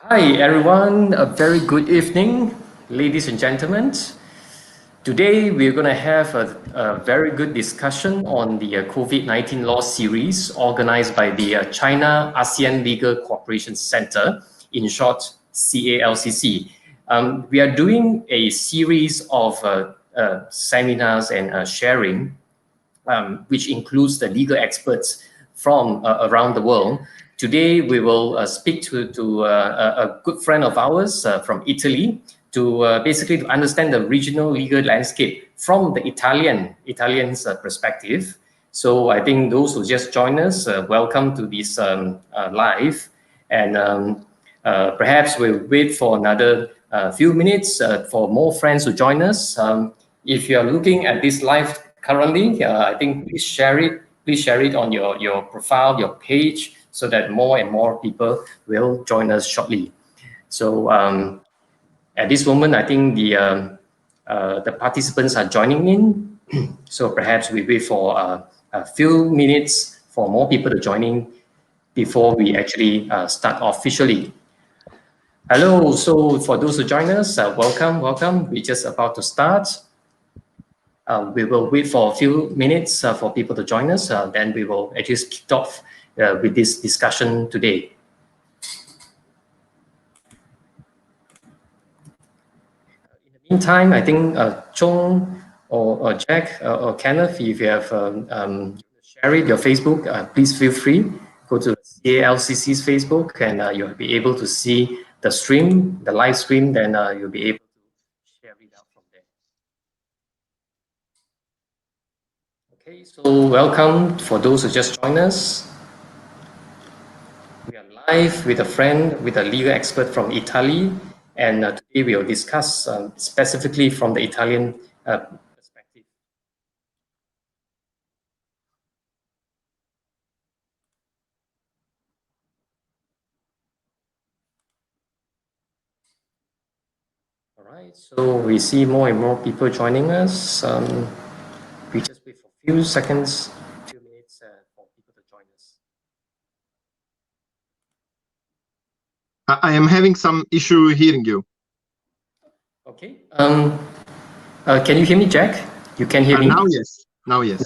Hi everyone, a very good evening, ladies and gentlemen. Today we're going to have a very good discussion on the COVID-19 law series organized by the China ASEAN Legal Cooperation Center, in short CALCC. We are doing a series of seminars and sharing which includes the legal experts from around the world. Today, we will speak to a good friend of ours from Italy to basically to understand the regional legal landscape from the Italians' perspective. So I think those who just joined us, welcome to this live. And perhaps we'll wait for another few minutes for more friends to join us. If you are looking at this live currently, I think please share it. Please share it on your profile, your page, so that more and more people will join us shortly. So at this moment, I think the participants are joining in. So perhaps we wait for a few minutes for more people to join in before we actually start officially. Hello, so for those who join us, welcome. We're just about to start. We will wait for a few minutes for people to join us. Then we will actually kick off with this discussion today. In the meantime, I think Chung or Jack or Kenneth, if you have share it, your Facebook, please feel free. Go to CALCC's Facebook and you'll be able to see the stream, the live stream, then you'll be able to share it out from there. Okay, so welcome for those who just joined us. We are live with a friend, with a legal expert from Italy, and today we will discuss specifically from the Italian perspective. All right, so we see more and more people joining us. We just wait for a few seconds, few minutes for people to join us. I am having some issue hearing you. Okay. Can you hear me, Jack? You can hear me? Now, yes. Now, yes.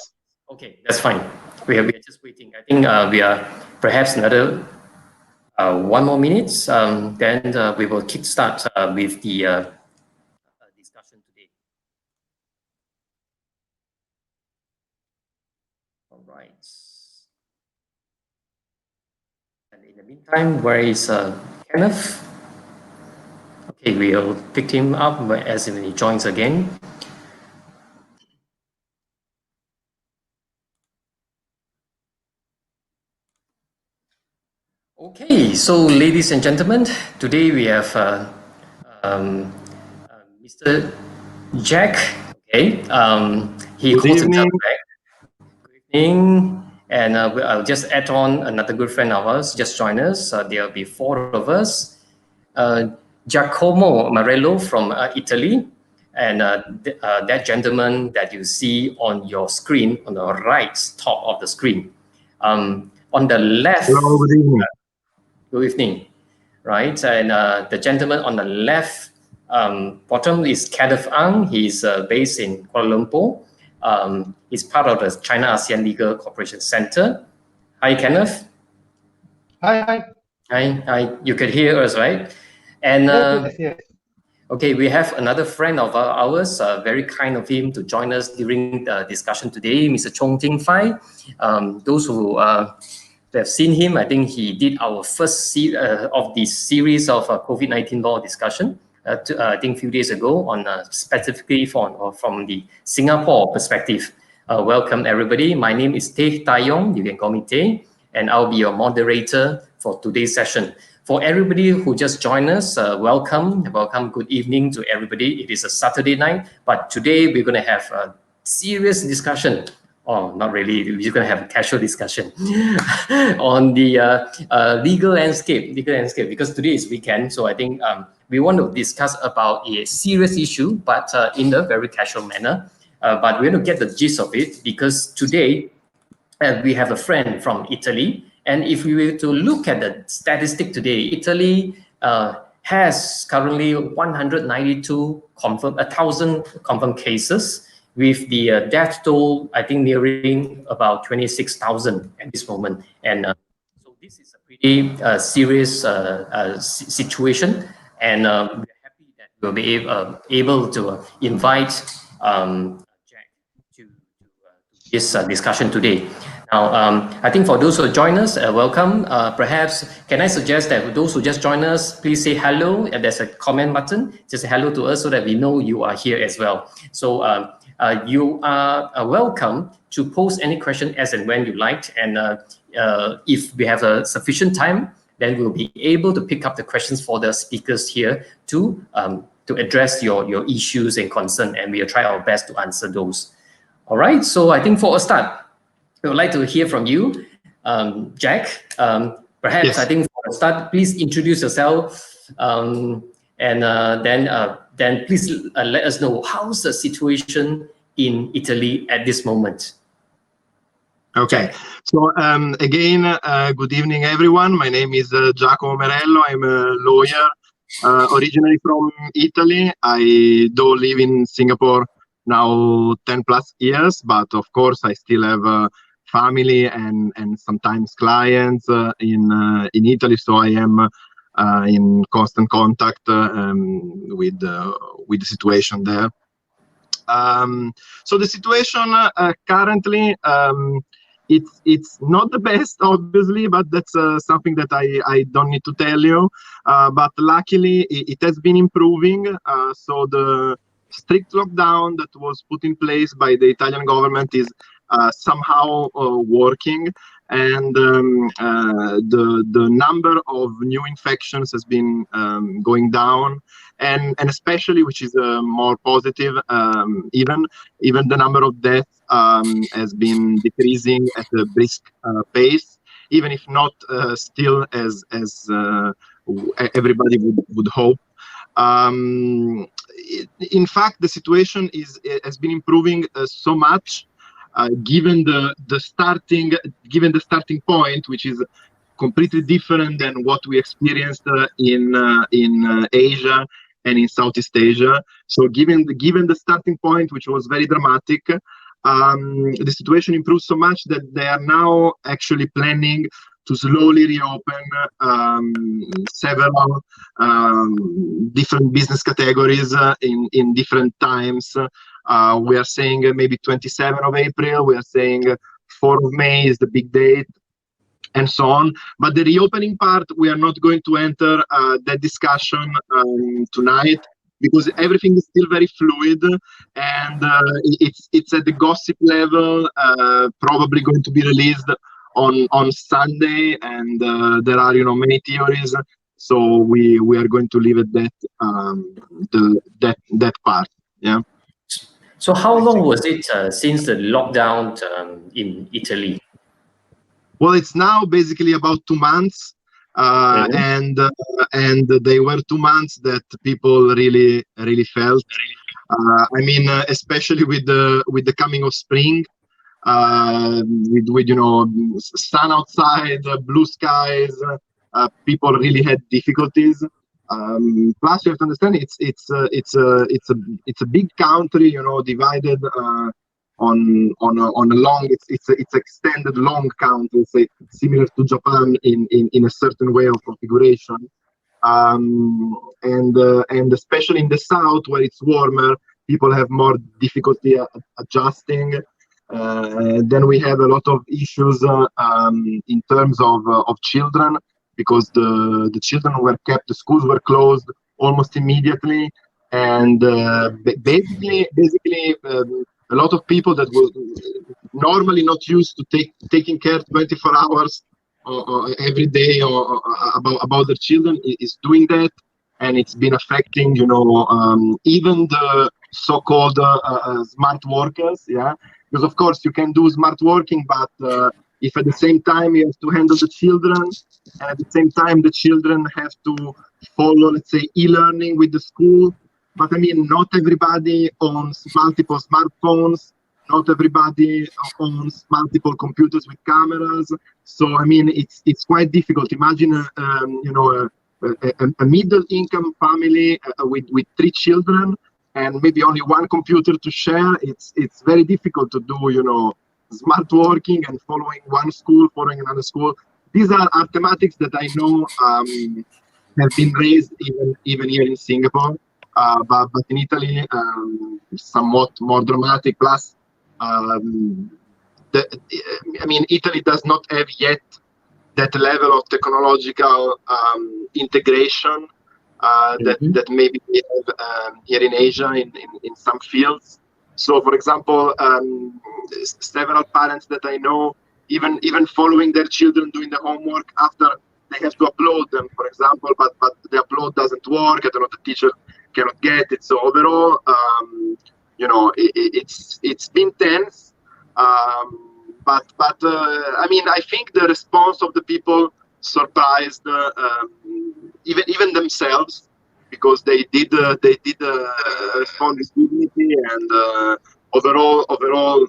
Okay, that's fine. We are just waiting. I think we are perhaps another 1 more minute. Then we will kickstart with the discussion today. All right. And in the meantime, where is Kenneth? Okay, we'll pick him up as when he joins again. Okay, so ladies and gentlemen, today we have Mr. Jack. Okay, he calls himself Jack. Good evening. And I'll just add on another good friend of ours, just join us. There'll be 4 of us. Giacomo Merello from Italy, and that gentleman that you see on your screen, on the right top of the screen. On the left, hello, good evening. Good evening, right? And the gentleman on the left bottom is Kenneth. He's based in Kuala Lumpur. He's part of the China ASEAN Legal Cooperation Center. Hi, Kenneth. Hi. Hi. You can hear us, right? And Yes. okay, we have another friend of ours, very kind of him to join us during the discussion today, Mr. Ting. Those who have seen him, I think he did our first of this series of COVID-19 law discussion, I think a few days ago, on specifically from the Singapore perspective. Welcome, everybody. My name is Teh Tai Yong. You can call me Teh, and I'll be your moderator for today's session. For everybody who just joined us, welcome. Good evening to everybody. It is a Saturday night, but today we're going to have a serious discussion. Oh, not really. We're going to have a casual discussion on the legal landscape, because today is weekend. So I think we want to discuss about a serious issue, but in a very casual manner. But we're going to get the gist of it, because today we have a friend from Italy. And if we were to look at the statistic today, Italy has currently 192 confirmed, 1,000 confirmed cases, with the death toll, I think, nearing about 26,000 at this moment. And so this is a pretty serious situation. And we're happy that we'll be able to invite Jack to this discussion today. Now, I think for those who join us, welcome. Perhaps, can I suggest that those who just join us, please say hello. And there's a comment button. Just say hello to us so that we know you are here as well. So you are welcome to post any question as and when you like. And if we have sufficient time, then we'll be able to pick up the questions for the speakers here to address your issues and concern. And we'll try our best to answer those. All right. So I think for a start, we would like to hear from you, Jack. Perhaps, yes. I think for a start, please introduce yourself, and then please let us know how's the situation in Italy at this moment. Okay. Jack. So again, good evening, everyone. My name is Giacomo Merello. I'm a lawyer, originally from Italy. I do live in Singapore now 10 plus years, but of course I still have family and sometimes clients in Italy, so I am in constant contact with the situation there. So the situation currently, it's not the best, obviously, but that's something that I don't need to tell you. But luckily, it has been improving. So the strict lockdown that was put in place by the Italian government is somehow working, and the number of new infections has been going down, and especially, which is more positive, even the number of deaths has been decreasing at a brisk pace, even if not still as everybody would hope. In fact, the situation has been improving so much, given the starting point, which is completely different than what we experienced in Asia and in Southeast Asia. So, given the starting point, which was very dramatic, the situation improved so much that they are now actually planning to slowly reopen several different business categories in different times. We are saying maybe 27th of April, we are saying 4th of May is the big date, and so on. But the reopening part, we are not going to enter that discussion tonight, because everything is still very fluid, and it's at the gossip level, probably going to be released on Sunday, and there are many theories, so we are going to leave it that part. Yeah. So how long was it since the lockdown in Italy? Well, it's now basically about 2 months, and they were 2 months that people really felt. I mean, especially with the coming of spring. With sun outside, blue skies, people really had difficulties. Plus, you have to understand it's a big country, divided on a long. It's extended long country, say, similar to Japan in a certain way of configuration. And especially in the south, where it's warmer, people have more difficulty adjusting. Then we have a lot of issues in terms of children, because the children were kept, the schools were closed almost immediately, and basically a lot of people that were normally not used to taking care 24 hours or every day or about their children is doing that, and it's been affecting even the so-called smart workers. Yeah. Because of course you can do smart working, but if at the same time you have to handle the children, and at the same time the children have to follow, let's say, e-learning with the school. But I mean, not everybody owns multiple smartphones. Not everybody owns multiple computers with cameras. So I mean, it's quite difficult. Imagine a a middle-income family with 3 children and maybe only one computer to share, it's very difficult to do, smart working and following one school, following another school. These are thematics that I know have been raised even here in Singapore, but in Italy, somewhat more dramatic. Plus, Italy does not have yet that level of technological integration that maybe we have here in Asia in some fields. So, for example, several parents that I know, even following their children doing the homework after they have to upload them, for example, but the upload doesn't work. I don't know, the teacher cannot get it. So overall, it's been tense. But I think the response of the people surprised even themselves, because they did respond with dignity, and overall,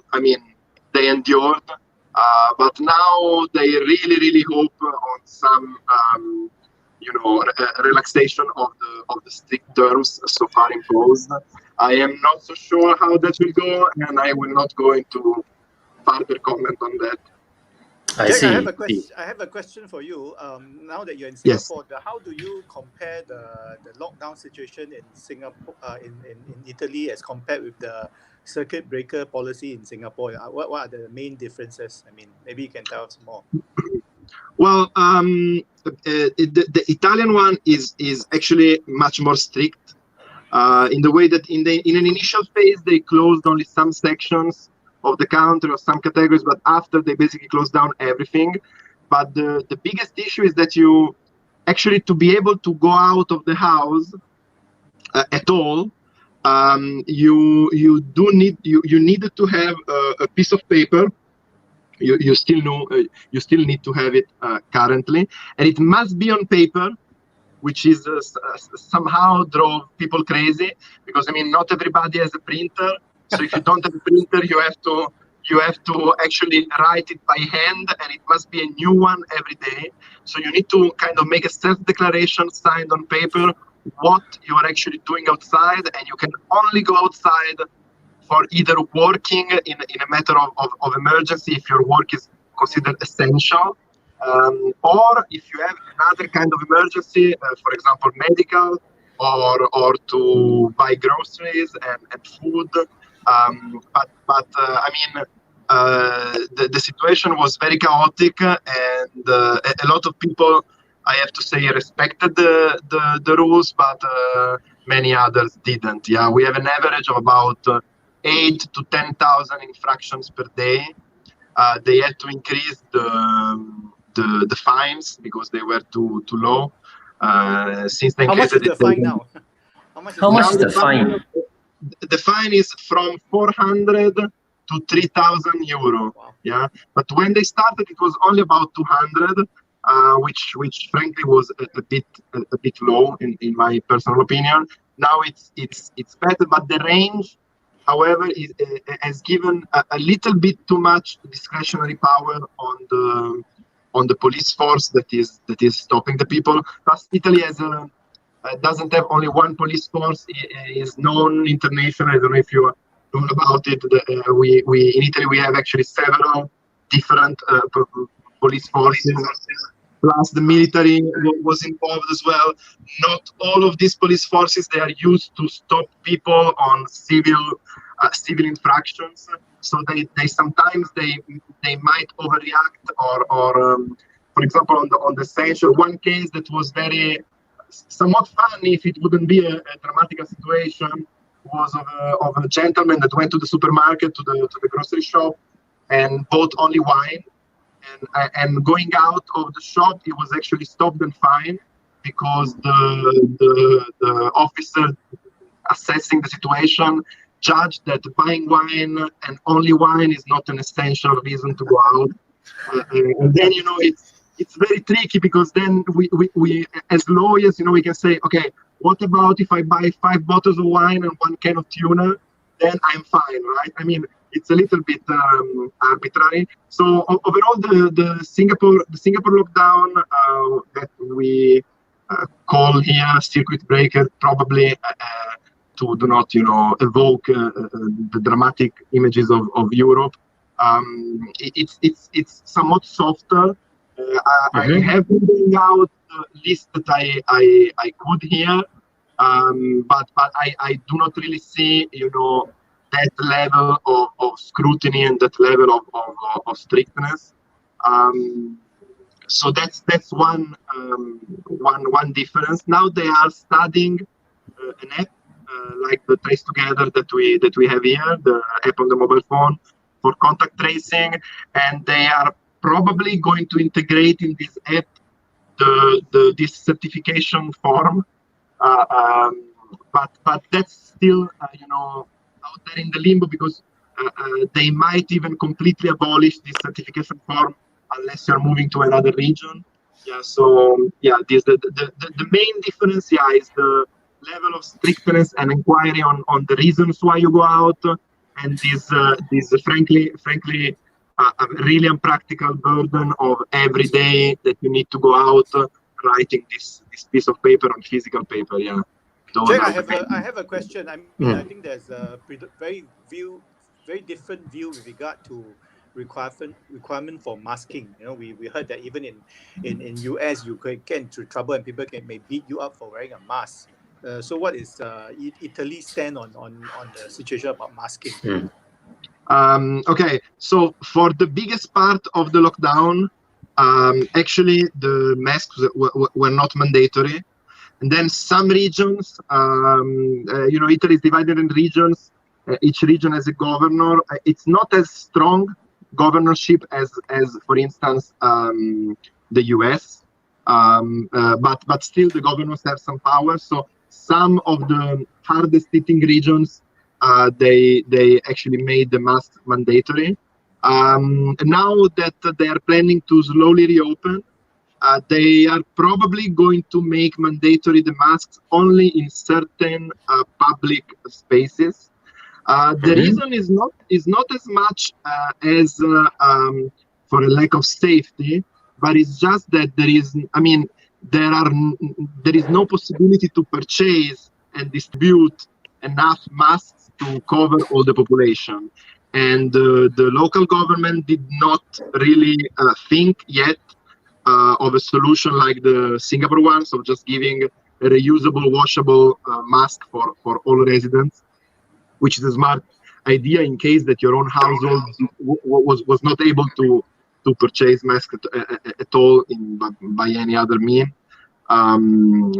they endured. But now they really hope on some relaxation of the strict terms so far imposed. I am not so sure how that will go, and I will not go into further comment on that. Jack, I have a question for you. Now that you're in Singapore, Yes. how do you compare the lockdown situation in Singapore, in Italy, as compared with the circuit breaker policy in Singapore? What are the main differences? Maybe you can tell us more. Well, the Italian one is actually much more strict in the way that in an initial phase they closed only some sections of the country or some categories, but after they basically closed down everything. But the biggest issue is that you actually, to be able to go out of the house at all, you needed to have a piece of paper. You still need to have it currently, and it must be on paper, which is somehow drove people crazy, because not everybody has a printer. So if you don't have a printer, you have to actually write it by hand, and it must be a new one every day. So you need to kind of make a self-declaration signed on paper what you are actually doing outside, and you can only go outside for either working in a matter of emergency, if your work is considered essential, or if you have another kind of emergency, for example, medical, or to buy groceries and food. The situation was very chaotic, and a lot of people, I have to say, respected the rules, but many others didn't. Yeah, we have an average of about 8 to 10,000 infractions per day. They had to increase the fines because they were too low. Since they How much is the fine now? How much is the fine? The fine is from 400 to 3,000 euro. Wow. Yeah, but when they started, it was only about 200, which frankly was a bit low in my personal opinion. Now it's better, but the range, however, has given a little bit too much discretionary power on the police force that is stopping the people. Plus, Italy doesn't have only one police force. It is known internationally. I don't know if you know about it. We in Italy we have actually several different police forces. Plus, the military was involved as well. Not all of these police forces, they are used to stop people on civil infractions. So they sometimes they might overreact, or for example, on the essential, one case that was very somewhat funny, if it wouldn't be a dramatic situation, was of a gentleman that went to the supermarket, to the grocery shop, and bought only wine. And going out of the shop, he was actually stopped and fined, because the officer assessing the situation judged that buying wine and only wine is not an essential reason to go out. And then it's very tricky, because then we as lawyers, we can say, okay, what about if I buy 5 bottles of wine and 1 can of tuna? Then I'm fine, right? It's a little bit arbitrary. So overall, the Singapore lockdown that we call here circuit breaker, probably to do not, evoke the dramatic images of Europe. It's somewhat softer. I have been bringing out the list that I could here, but I do not really see, that level of scrutiny and that level of strictness. So that's one difference. Now they are studying an app like the Trace Together that we have here, the app on the mobile phone for contact tracing, and they are probably going to integrate in this app this certification form. But that's still out there in the limbo, because they might even completely abolish this certification form unless you're moving to another region. Yeah, so this the main difference is the level of strictness and inquiry on the reasons why you go out, and this frankly a really unpractical burden of every day that you need to go out writing this piece of paper on physical paper. Yeah. Jack, I have a question. I mean, I think there's a very different view with regard to requirement for masking. We heard that even in US you could get into trouble and people may beat you up for wearing a mask. So what is Italy's stand on the situation about masking? Okay, so for the biggest part of the lockdown, actually the masks were not mandatory. And then some regions, Italy is divided in regions. Each region has a governor. It's not as strong governorship as for instance, the US. But still the governors have some power. So some of the hardest hitting regions, they actually made the mask mandatory. Now that they are planning to slowly reopen, they are probably going to make mandatory the masks only in certain public spaces. The reason is not as much as for a lack of safety, but it's just that there is no possibility to purchase and distribute enough masks to cover all the population. And the local government did not really think yet of a solution like the Singapore one, so just giving a reusable, washable mask for all residents, which is a smart idea in case that your own household was not able to purchase masks at all by any other mean.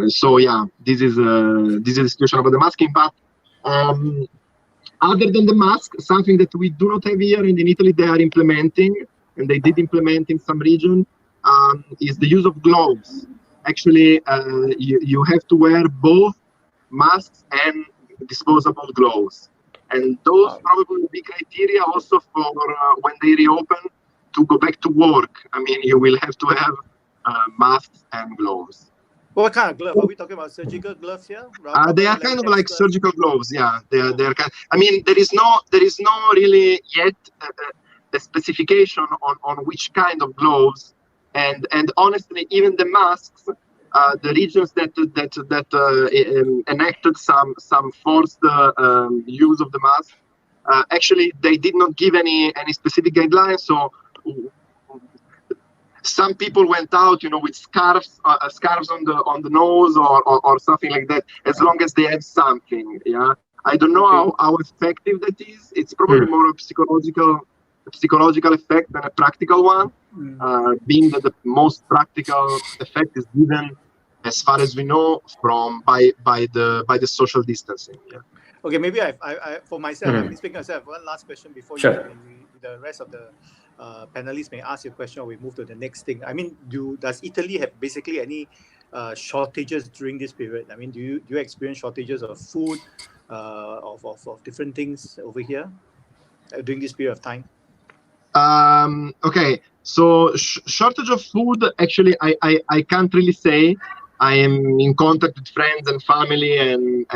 So yeah, this is the situation about the masking. But other than the mask, something that we do not have here in Italy, they are implementing, and they did implement in some region, is the use of gloves. Actually, you have to wear both masks and disposable gloves. And those probably will be criteria also for when they reopen to go back to work. I mean, you will have to have masks and gloves. What kind of glove? Are we talking about surgical gloves here? They are kind of like surgical gloves. Yeah, they are kind. I mean, there is no really yet a specification on which kind of gloves. And honestly, even the masks, the regions that enacted some forced use of the mask, actually they did not give any specific guidelines. So some people went out, with scarves on the nose or something like that, as long as they have something. Yeah, I don't know how effective that is. It's probably more a psychological effect than a practical one. Being that the most practical effect is given, as far as we know, by the social distancing. Yeah. Okay, maybe I for myself, I'm speaking myself. One last question before the rest of the panelists may ask your question, or we move to the next thing. I mean, does Italy have basically any shortages during this period? I mean, do you experience shortages of food, of different things over here during this period of time? Okay, so shortage of food, actually, I can't really say. I am in contact with friends and family and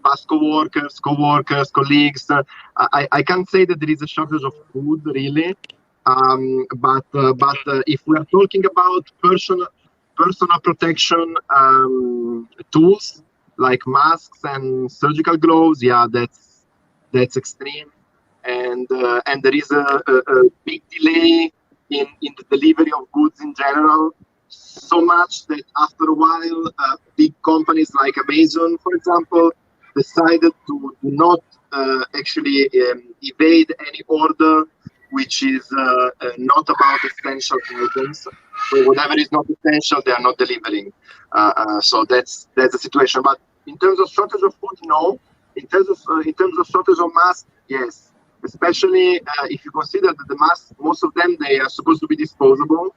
past co-workers, colleagues. I can't say that there is a shortage of food, really. But if we are talking about personal protection tools like masks and surgical gloves. Yeah, that's extreme, and there is a big delay in the delivery of goods in general. So much that after a while, big companies like Amazon, for example, decided to not actually evade any order which is not about essential items. So whatever is not essential, they are not delivering. So that's the situation. But in terms of shortage of food, no. In terms of shortage of masks, yes. Especially if you consider that the masks, most of them, they are supposed to be disposable.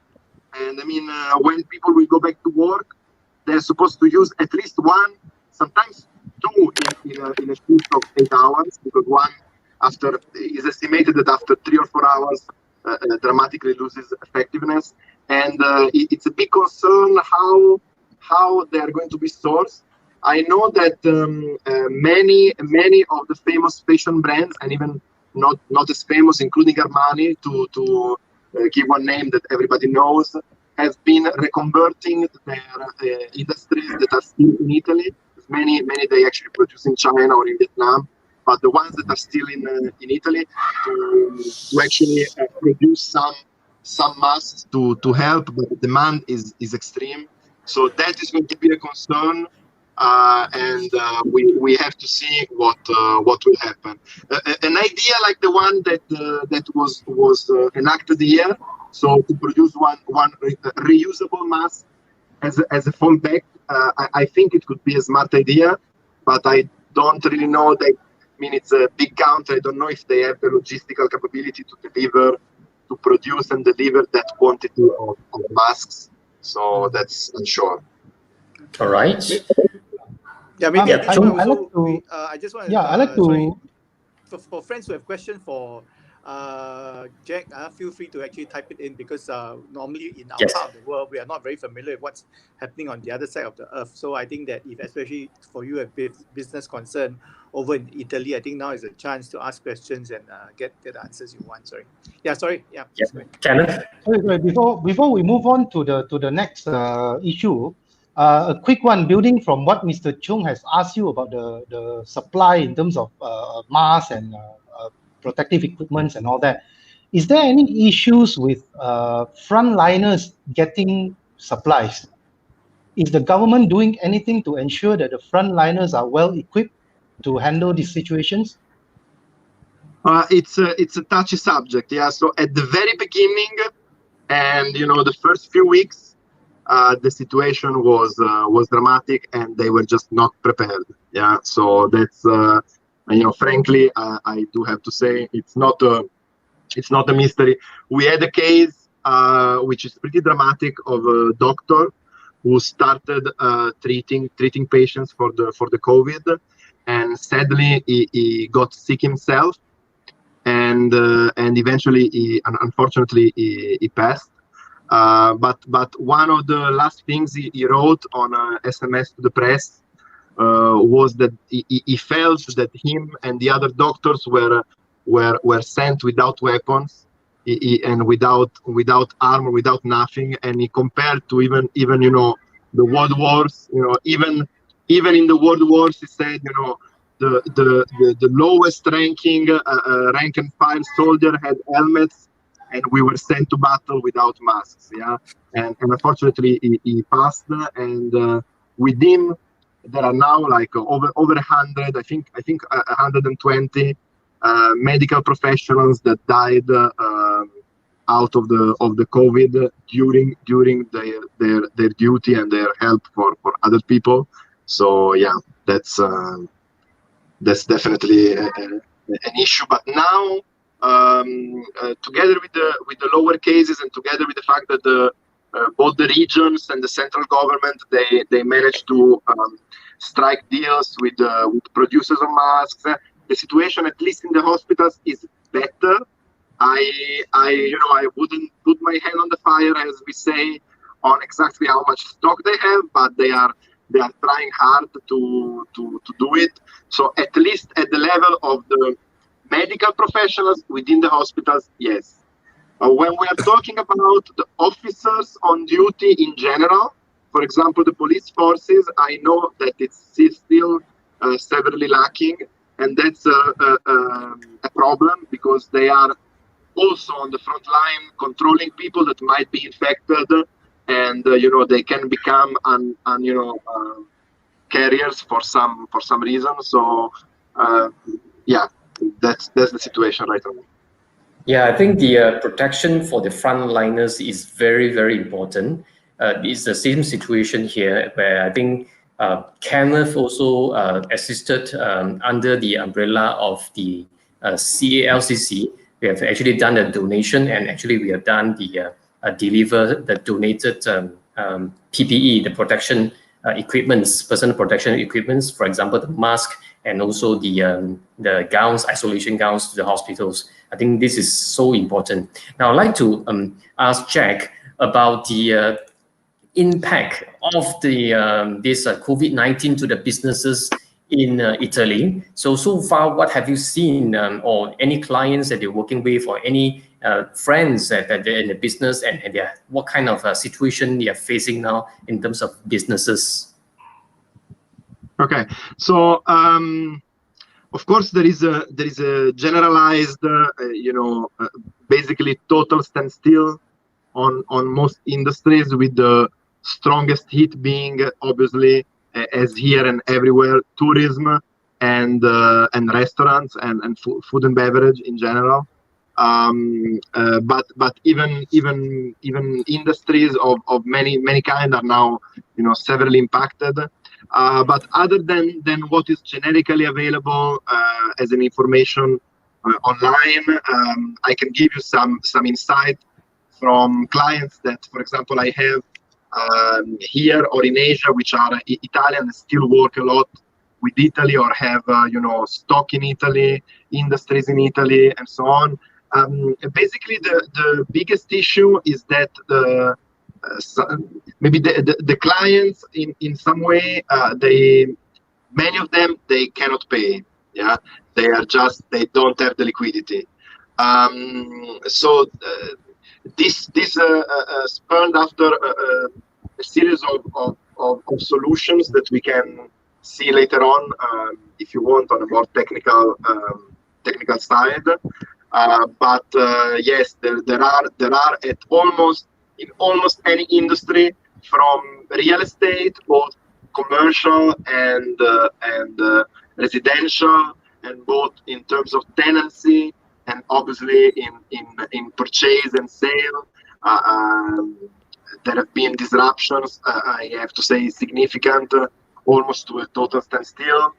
And I mean, when people will go back to work, they're supposed to use at least one, sometimes two in a shift of 8 hours, because one is estimated that after 3 or 4 hours dramatically loses effectiveness. And it's a big concern how they are going to be sourced. I know that many of the famous fashion brands, and even not as famous, including Armani, to give one name that everybody knows, have been reconverting their industries that are still in Italy. Many they actually produce in China or in Vietnam, but the ones that are still in Italy to actually produce some masks to help, but the demand is extreme. So that is going to be a concern. And we have to see what will happen. An idea like the one that was enacted here, so to produce one reusable mask as a fallback, I think it could be a smart idea, but I don't really know that. I mean, it's a big country. I don't know if they have the logistical capability to produce and deliver that quantity of masks. So that's unsure. All right. Yeah, maybe Yeah, I just want to. Yeah, I like to. Sorry, for friends who have questions for Jack, feel free to actually type it in, because normally in our part of the world, we are not very familiar with what's happening on the other side of the earth. So I think that if, especially for you, a business concern over in Italy, I think now is a chance to ask questions and get the answers you want. Sorry. Yeah, sorry. Yeah. Kenneth? Sorry, before we move on to the next issue, a quick one, building from what Mr. Chung has asked you about the supply in terms of masks and protective equipments and all that. Is there any issues with frontliners getting supplies? Is the government doing anything to ensure that the frontliners are well equipped to handle these situations? It's a touchy subject, yeah. So at the very beginning, and the first few weeks, the situation was dramatic, and they were just not prepared. Yeah. So that's frankly, I do have to say it's not a mystery. We had a case which is pretty dramatic of a doctor who started treating patients for the COVID, and sadly he got sick himself, and eventually unfortunately he passed. But one of the last things he wrote on SMS to the press was that he felt that him and the other doctors were sent without weapons and without armor, without nothing, and he compared to even the world wars. Even in the world wars, he said the lowest rank and file soldier had helmets, and we were sent to battle without masks. Yeah, and unfortunately he passed, and with him there are now like over 100, I think 120 medical professionals that died out of the COVID during their duty and their help for other people. So yeah, that's definitely an issue. But now, together with the lower cases, and together with the fact that both the regions and the central government, they managed to strike deals with producers of masks. The situation, at least in the hospitals, is better. I wouldn't put my hand on the fire, as we say, on exactly how much stock they have, but they are trying hard to do it. So at least at the level of the medical professionals within the hospitals, yes. When we are talking about the officers on duty in general, For example, the police forces, I know that it's still severely lacking, and that's a problem because they are also on the front line controlling people that might be infected, and they can become carriers for some reason. So yeah, that's the situation right now. Yeah, I think the protection for the frontliners is very, very important. It's the same situation here where I think Kenneth also assisted under the umbrella of the CALCC. We have actually done a donation, and actually we have done the deliver the donated PPE, the protection equipments, personal protection equipments, for example, the mask and also the gowns, isolation gowns to the hospitals. I think this is so important. Now, I'd like to ask Jack about the impact of this COVID-19 to the businesses in Italy. So far, what have you seen, or any clients that you're working with, or any friends that they're in the business, and what kind of situation they are facing now in terms of businesses? Okay, so of course there is a generalized, basically total standstill on most industries, with the strongest hit being obviously, as here and everywhere, tourism and restaurants and food and beverage in general. But even industries of many kind are now severely impacted. But other than what is generically available as an information online, I can give you some insight from clients that, for example, I have here or in Asia, which are Italian and still work a lot with Italy, or have stock in Italy, industries in Italy, and so on. Basically, the biggest issue is that maybe the clients in some way, many of them, they cannot pay. Yeah, they don't have the liquidity. So this spurned after a series of solutions that we can see later on, if you want, on a more technical side. But yes, there are at in almost any industry, from real estate, both commercial and residential, and both in terms of tenancy and obviously in purchase and sale. There have been disruptions, I have to say, significant, almost to a total standstill,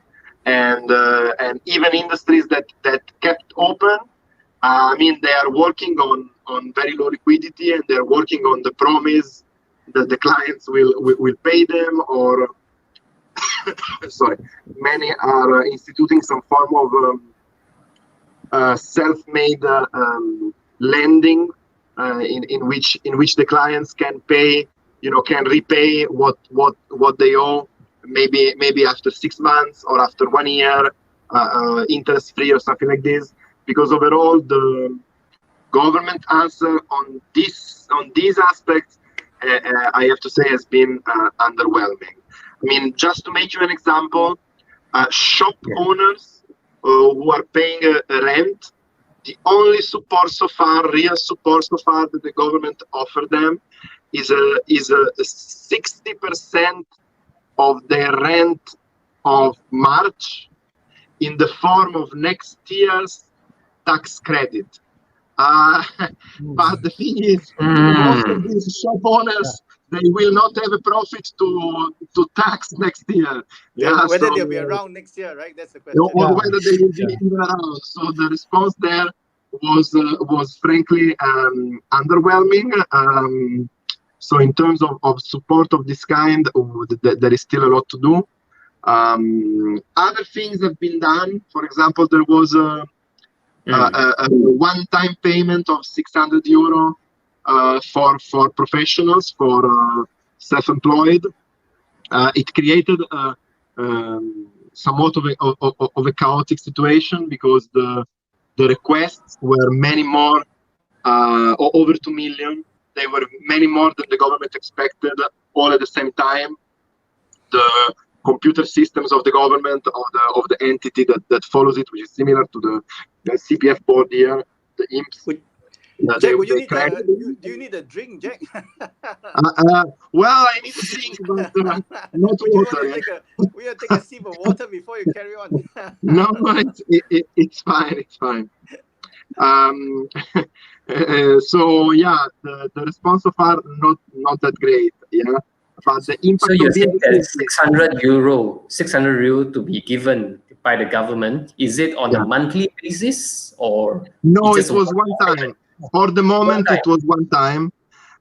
and even industries that kept open. I mean, they are working on very low liquidity, and they're working on the promise that the clients will pay them, or sorry, many are instituting some form of self-made lending, in which the clients can pay, can repay what they owe, maybe after 6 months or after 1 year, interest free or something like this. Because overall, the government answer on these aspects, I have to say, has been underwhelming. I mean, just to make you an example, shop owners who are paying rent, the only support so far, real support so far, that the government offered them is a 60% of their rent of March in the form of next year's tax credit. But the thing is, most of these shop owners, they will not have a profit to tax next year. Yeah, whether they'll be around next year, right? That's the question. Or whether they will be even around. So the response there was frankly underwhelming. So in terms of support of this kind, there is still a lot to do. Other things have been done. For example, there was a one-time payment of €600 for professionals, for self-employed. It created somewhat of a chaotic situation, because the requests were many more, over 2 million. They were many more than the government expected all at the same time. The computer systems of the government, of the entity that follows it, which is similar to the CPF board here, the IMPS. Jack, do you need a drink, Jack? Well, I need to drink, but not water. We will take a sip of water before you carry on. No, it's fine. It's fine. So yeah, the response so far not that great. Yeah, but the impact. So you're saying that 600 euro to be given by the government. Is it on a monthly basis or? No, it was one time. For the moment, it was one time.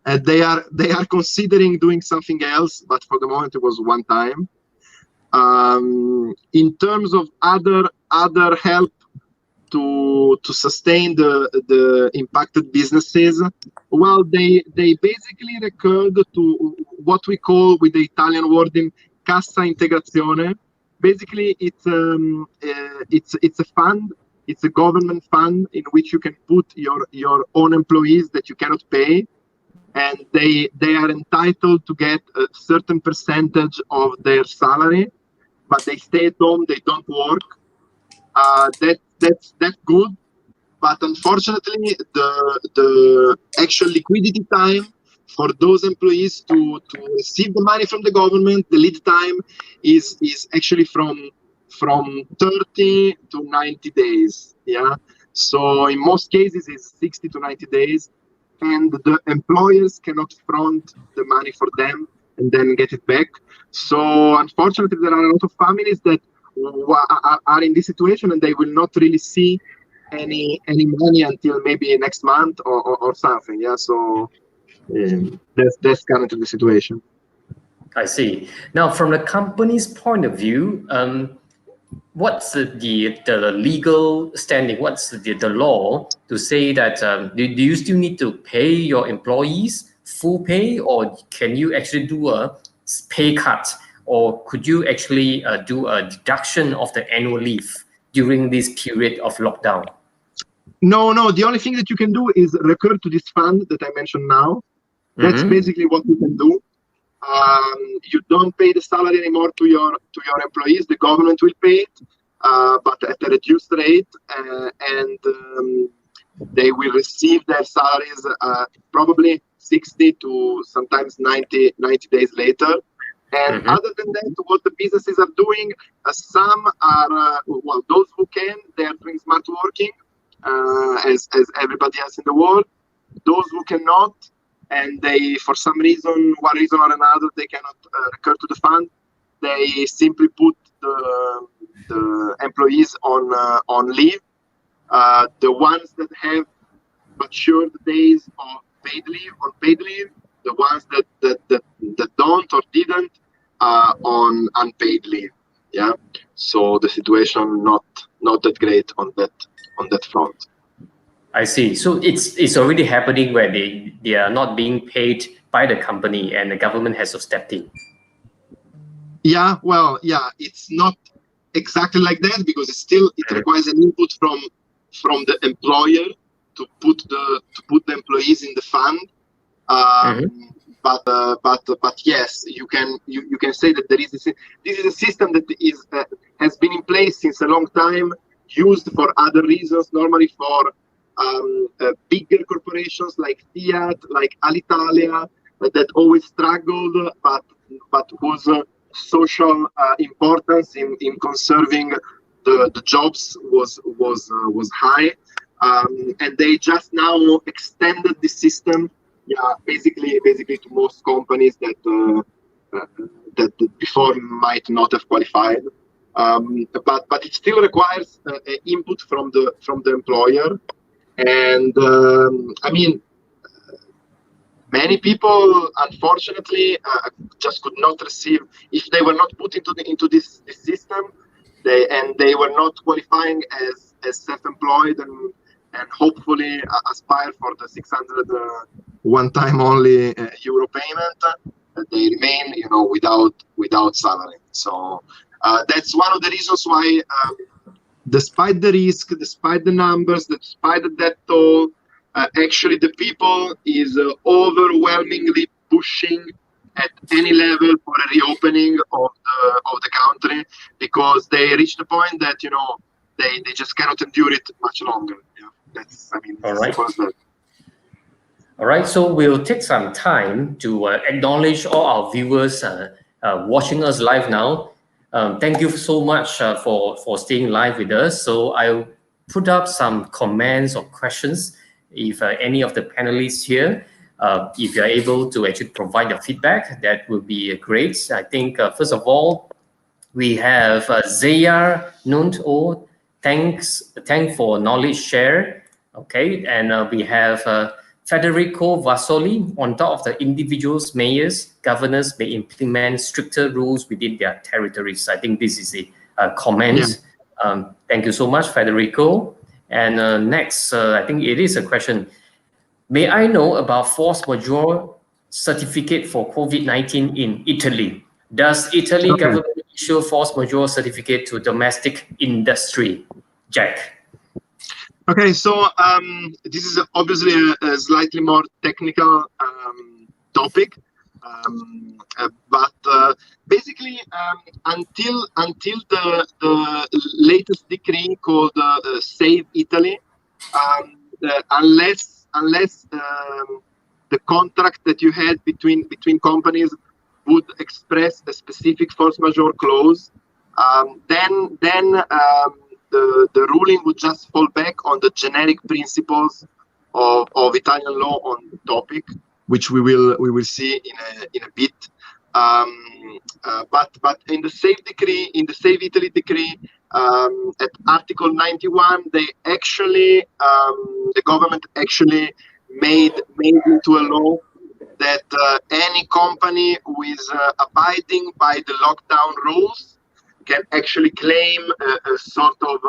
They are considering doing something else, but for the moment, it was one time. In terms of other help to sustain the impacted businesses, well, they basically recurred to what we call, with the Italian wording, cassa integrazione. Basically, it's a fund. It's a government fund in which you can put your own employees that you cannot pay, and they are entitled to get a certain percentage of their salary, but they stay at home, they don't work. That's good, but unfortunately, the actual liquidity time for those employees to receive the money from the government, the lead time is actually from 30 to 90 days. Yeah. So in most cases, it's 60 to 90 days, and the employers cannot front the money for them and then get it back. So unfortunately, there are a lot of families that are in this situation, and they will not really see any money until maybe next month or something. Yeah. So that's currently the situation. I see. Now, from the company's point of view, what's the legal standing? What's the law to say that do you still need to pay your employees full pay, or can you actually do a pay cut, or could you actually do a deduction of the annual leave during this period of lockdown? No. The only thing that you can do is recur to this fund that I mentioned now. That's basically what you can do. You don't pay the salary anymore to your employees. The government will pay it, but at a reduced rate, and they will receive their salaries probably 60 to sometimes 90 days later. And other than that, what the businesses are doing, some are, well, those who can, they are doing smart working, as everybody else in the world. Those who cannot, and they, for some reason, one reason or another, they cannot recur to the fund, they simply put the employees on leave. The ones that have matured days of paid leave, on paid leave, the ones that don't or didn't on unpaid leave. Yeah. So the situation not that great on that front. I see. So it's already happening where they are not being paid by the company and the government has stepped in. Yeah, well, yeah, it's not exactly like that, because it requires an input from the employer to put the employees in the fund. But yes, you can say that there is this is a system that has been in place since a long time, used for other reasons, normally for bigger corporations like Fiat, like Alitalia, that always struggled, but was social importance in conserving the jobs was high, and they just now extended the system. Yeah, basically to most companies that before might not have qualified, but it still requires input from the employer, and I mean, many people unfortunately just could not receive, if they were not put into this system, they were not qualifying as self-employed and hopefully aspire for the 600 one-time only euro payment. They remain, without salary. So that's one of the reasons why, despite the risk, despite the numbers, despite the death toll, actually the people is overwhelmingly pushing at any level for a reopening of the country, because they reached the point that they just cannot endure it much longer. Yeah, that's All right. simple as that. All right, so we'll take some time to acknowledge all our viewers watching us live now. Thank you so much for staying live with us. So I'll put up some comments or questions if any of the panelists here, if you're able to actually provide your feedback, that would be great. I think first of all, we have Zayar Nunt O. Thanks for knowledge share. Okay, and we have Federico Vasoli. On top of the individuals, mayors, governors may implement stricter rules within their territories. I think this is a comment. Yeah. Thank you so much, Federico. And next, I think it is a question. May I know about force majeure certificate for COVID-19 in Italy? Does Italy government issue force majeure certificate to domestic industry? Jack. Okay, so this is obviously a slightly more technical topic, but basically until the latest decree called Save Italy, unless the contract that you had between companies would express a specific force majeure clause, then the ruling would just fall back on the generic principles of Italian law on the topic, which we will see in a bit. But in the Save decree, in the Save Italy decree, at Article 91, they actually the government actually made into a law that any company who is abiding by the lockdown rules can actually claim a sort of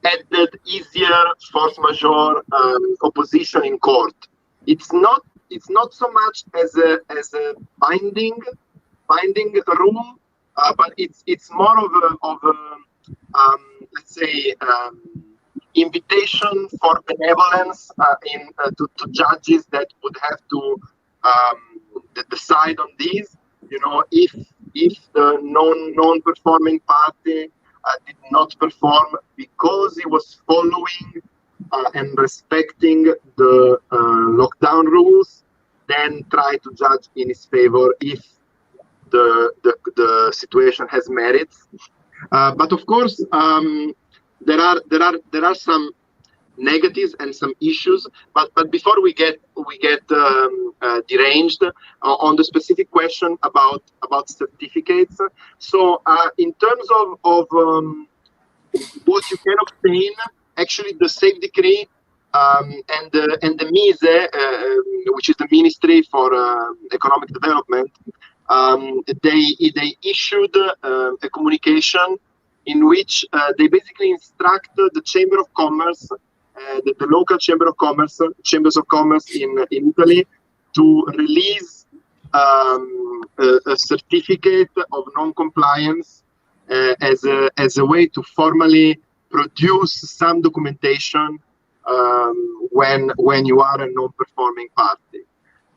added, easier force majeure opposition in court. It's not so much as a binding rule, but it's more of a let's say invitation for benevolence to judges that would have to decide on these. If the non-performing party did not perform because he was following and respecting the lockdown rules, then try to judge in his favor if the situation has merits. But of course, there are some negatives and some issues. But before we get deranged on the specific question about certificates, so in terms of what you can obtain, actually the Save decree and the MISE, which is the Ministry for Economic Development, they issued a communication in which they basically instruct the Chamber of Commerce, the local Chambers of Commerce in Italy, to release a certificate of non-compliance as a way to formally produce some documentation when you are a non-performing party.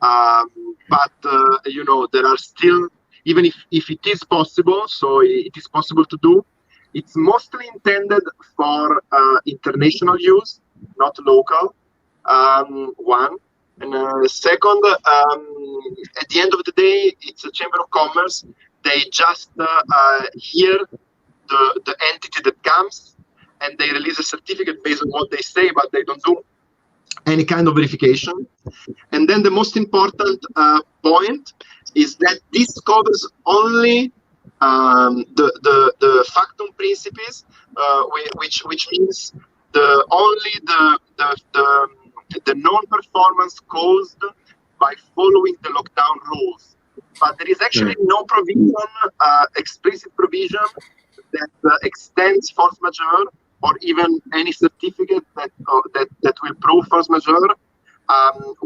But there are still, even if it is possible, so it is possible to do, it's mostly intended for international use, not local, one. And second, at the end of the day, it's a Chamber of Commerce. They just hear the entity that comes, and they release a certificate based on what they say, but they don't do any kind of verification. And then the most important point is that this covers only the factum principis, which means only the non-performance caused by following the lockdown rules. But there is actually no provision, explicit provision that extends force majeure or even any certificate that will prove force majeure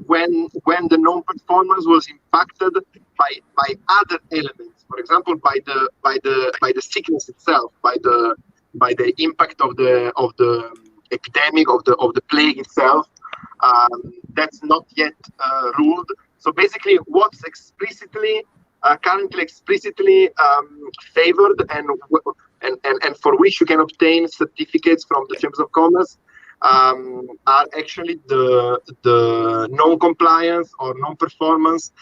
when the non-performance was impacted by other elements. For example, by the sickness itself, by the impact of the epidemic of the plague itself. That's not yet ruled, So basically, what's currently explicitly favored and for which you can obtain certificates from the Chambers of Commerce are actually the non-compliance or non-performance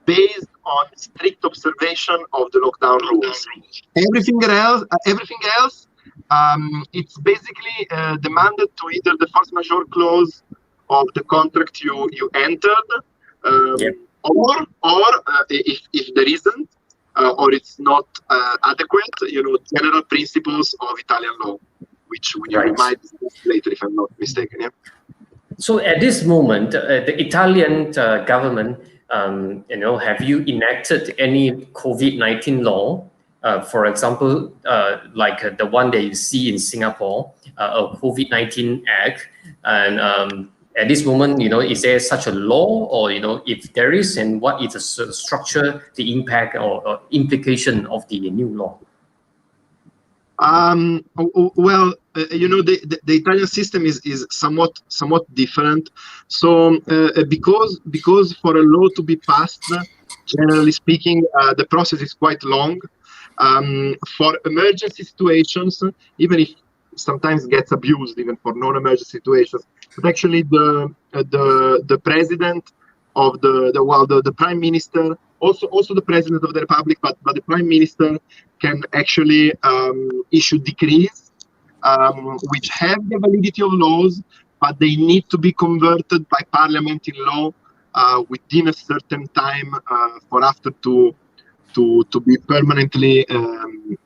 based on strict observation of the lockdown rules. Everything else, it's basically demanded to either the force majeure clause of the contract you entered, or if there isn't, or it's not adequate, general principles of Italian law, which we might discuss later if I'm not mistaken. Yeah. So at this moment, the Italian government, have you enacted any COVID-19 law? For example, like the one that you see in Singapore, a COVID-19 Act, and at this moment, is there such a law, or if there is, and what is the structure, the impact or implication of the new law? Well, the Italian system is somewhat different. So because for a law to be passed, generally speaking, the process is quite long. For emergency situations, even if sometimes gets abused, even for non-emergency situations, but actually the president of the prime minister, also the president of the republic, but the prime minister can actually issue decrees which have the validity of laws, but they need to be converted by parliament in law within a certain time for after to be permanently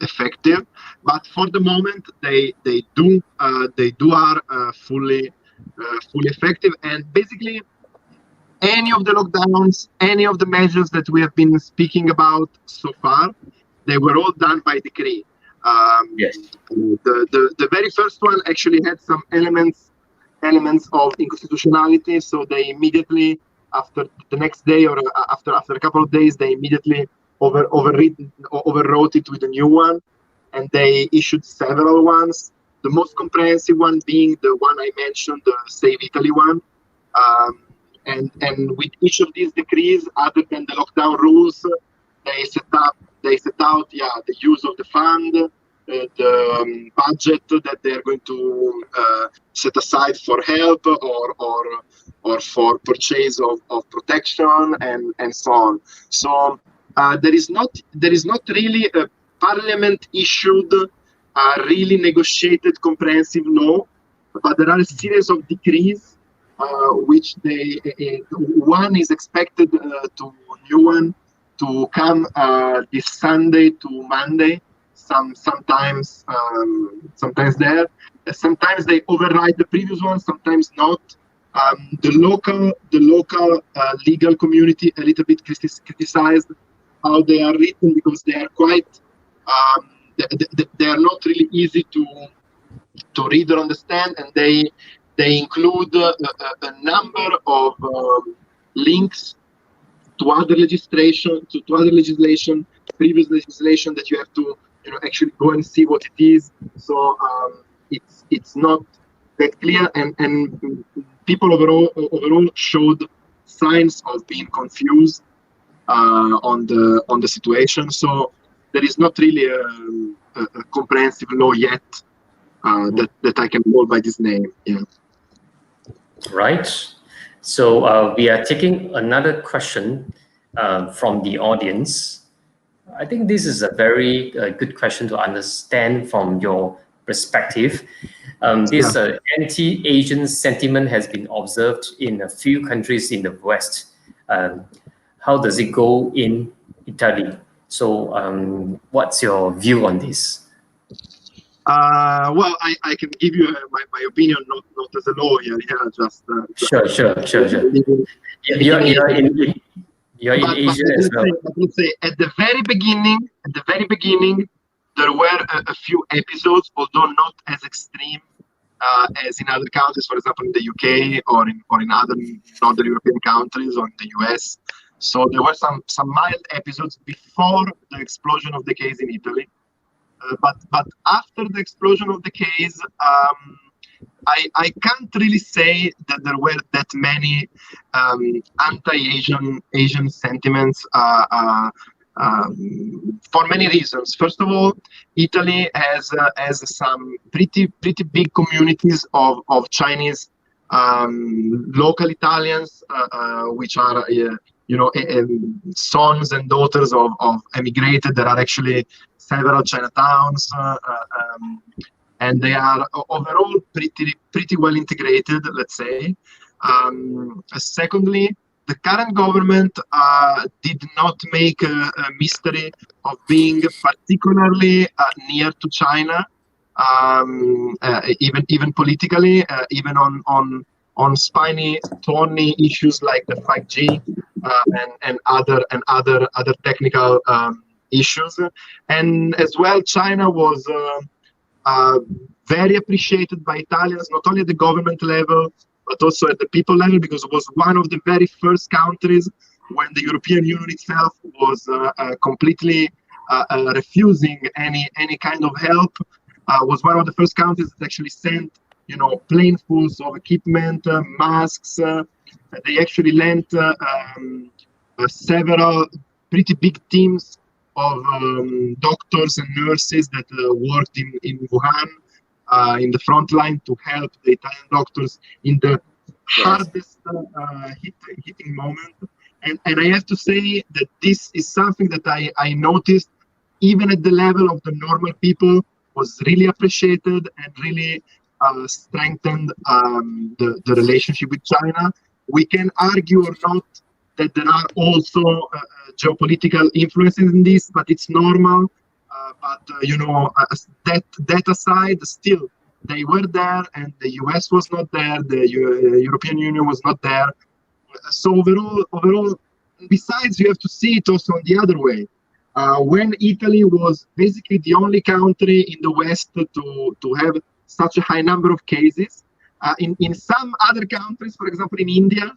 effective. But for the moment, they are fully effective, and basically any of the lockdowns, any of the measures that we have been speaking about so far, they were all done by decree. Yes. The very first one actually had some elements of inconstitutionality, so they immediately, after the next day or after a couple of days, they immediately overwrote it with a new one, and they issued several ones. The most comprehensive one being the one I mentioned, the Save Italy one. And with each of these decrees, other than the lockdown rules, they set out the use of the fund, the budget that they are going to set aside for help or for purchase of protection and so on. So there is not really a parliament issued really negotiated comprehensive law, but there are a series of decrees which one is expected to come this Sunday to Monday. Sometimes there. Sometimes they override the previous one. Sometimes not. The local legal community a little bit criticized how they are written, because they are quite they are not really easy to read or understand, and they include a number of links to other legislation, previous legislation that you have to actually go and see what it is. So it's not that clear, and people overall showed signs of being confused on the situation. So there is not really a comprehensive law yet that I can call by this name. Yeah. Right. So we are taking another question from the audience. I think this is a very good question to understand from your perspective. This anti-Asian sentiment has been observed in a few countries in the West. How does it go in Italy? So what's your view on this? Well, I can give you my opinion, not as a lawyer. Yeah, just sure. You're in Asia as well. Let's say at the very beginning, there were a few episodes, although not as extreme as in other countries, for example, in the UK or in other Northern European countries or in the US. So there were some mild episodes before the explosion of the case in Italy. But after the explosion of the case, I can't really say that there were that many anti-Asian sentiments for many reasons. First of all, Italy has some pretty big communities of Chinese local Italians, which are sons and daughters of emigrated. There are actually several Chinatowns, and they are overall pretty well integrated, let's say. Secondly, the current government did not make a mystery of being particularly near to China, even politically, even on spiny, thorny issues like the 5G and other technical issues. And as well, China was very appreciated by Italians, not only at the government level, but also at the people level, because it was one of the very first countries when the European Union itself was completely refusing any kind of help. Was one of the first countries that actually sent, planefuls of equipment, masks. They actually lent several pretty big teams of doctors and nurses that worked in Wuhan, in the front line to help the Italian doctors in the hardest hitting moment. And I have to say that this is something that I noticed even at the level of the normal people was really appreciated and really strengthened the relationship with China. We can argue or not that there are also geopolitical influences in this, but it's normal. That aside, still they were there, and the US was not there, the European Union was not there. So overall, besides, you have to see it also on the other way. When Italy was basically the only country in the West to have such a high number of cases, in some other countries, for example in India,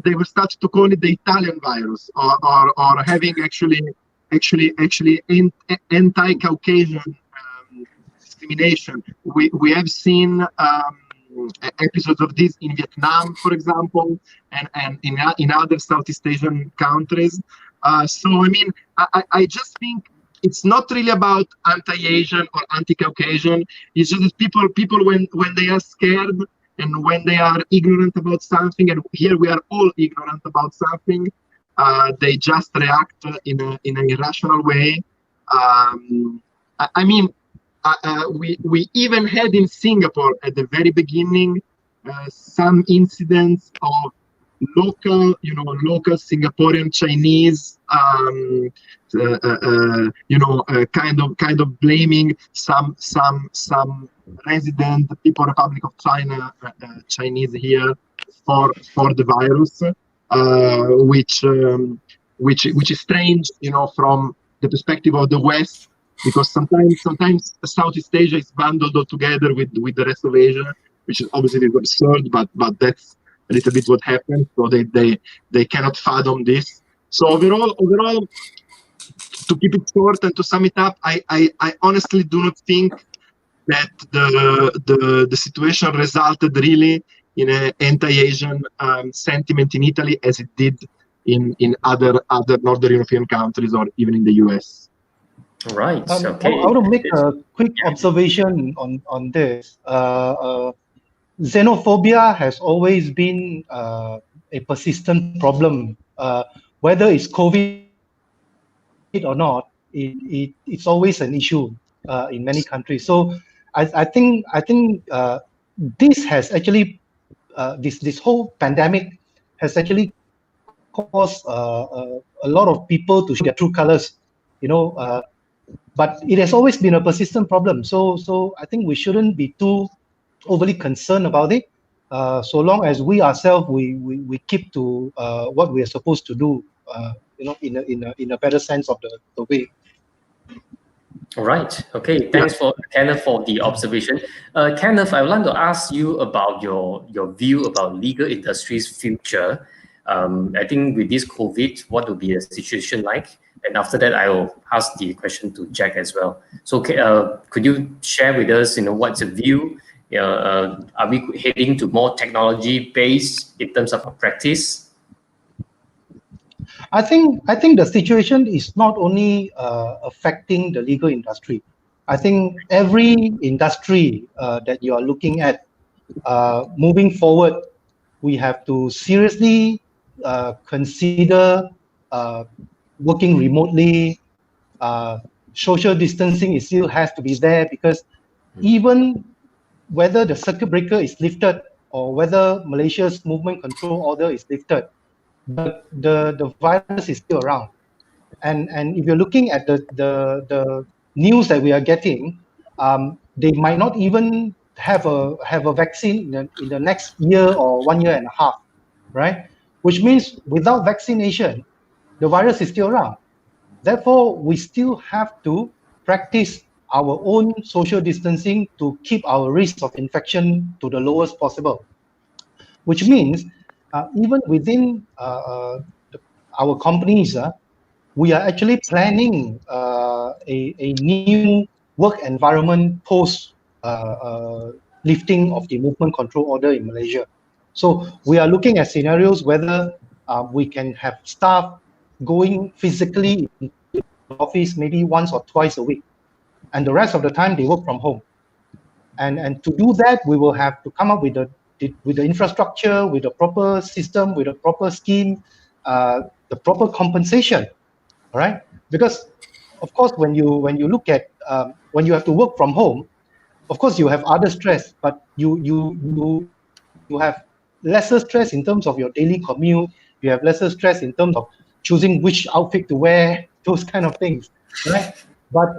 they were starting to call it the Italian virus, or having actually anti-Caucasian discrimination. We have seen episodes of this in Vietnam, for example, and in other Southeast Asian countries. So I mean, I just think it's not really about anti-Asian or anti-Caucasian. It's just that people when they are scared and when they are ignorant about something, and here we are all ignorant about something, they just react in an irrational way. I mean, we even had in Singapore at the very beginning some incidents of local Singaporean Chinese, kind of blaming some resident People Republic of China Chinese here for the virus, which is strange, from the perspective of the West, because sometimes Southeast Asia is bundled all together with the rest of Asia, which is obviously absurd, but that's a little bit what happened. So they cannot fathom this. So overall, to keep it short and to sum it up, I honestly do not think that the situation resulted really in an anti-Asian sentiment in Italy as it did in other Northern European countries or even in the US. Right. Okay. I want to make a quick observation on this. Xenophobia has always been a persistent problem, whether it's COVID or not. It's always an issue in many countries. So I think this has actually this whole pandemic has actually caused a lot of people to show their true colors, but it has always been a persistent problem. So I think we shouldn't be too overly concerned about it, so long as we ourselves we keep to what we are supposed to do, in a better sense of the way. All right. Okay. Thanks for Kenneth for the observation. Kenneth, I would like to ask you about your view about legal industry's future. I think with this COVID, what will be the situation like? And after that, I will ask the question to Jack as well. So, could you share with us, what's your view, Are we heading to more technology-based in terms of our practice? I think the situation is not only affecting the legal industry. I think every industry that you are looking at moving forward, we have to seriously consider working remotely. Social distancing still has to be there, because even whether the circuit breaker is lifted or whether Malaysia's movement control order is lifted, the virus is still around. And if you're looking at the news that we are getting, they might not even have a vaccine in the next year or 1 year and a half, right? Which means without vaccination, the virus is still around. Therefore, we still have to practice our own social distancing to keep our risk of infection to the lowest possible. Which means even within our companies, we are actually planning a new work environment post lifting of the movement control order in Malaysia. So we are looking at scenarios whether we can have staff going physically in the office maybe once or twice a week, and the rest of the time they work from home. And to do that, we will have to come up with the infrastructure, with the proper system, with a proper scheme, the proper compensation. All right, because of course when you look at when you have to work from home, of course you have other stress, but you have lesser stress in terms of your daily commute. You have lesser stress in terms of choosing which outfit to wear, those kind of things, right? But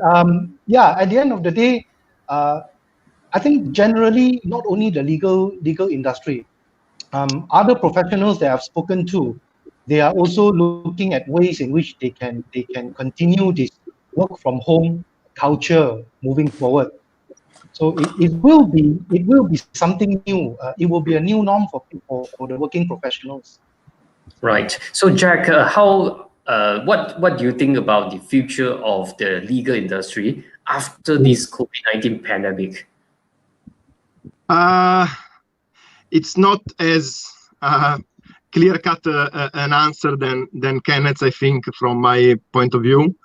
yeah, at the end of the day, I think generally not only the legal industry, other professionals that I've spoken to, they are also looking at ways in which they can continue this work from home culture moving forward. So it will be something new. It will be a new norm for the working professionals. Right. So, Jack, what do you think about the future of the legal industry after this COVID-19 pandemic? It's not as clear-cut an answer than Kenneth's, I think, from my point of view.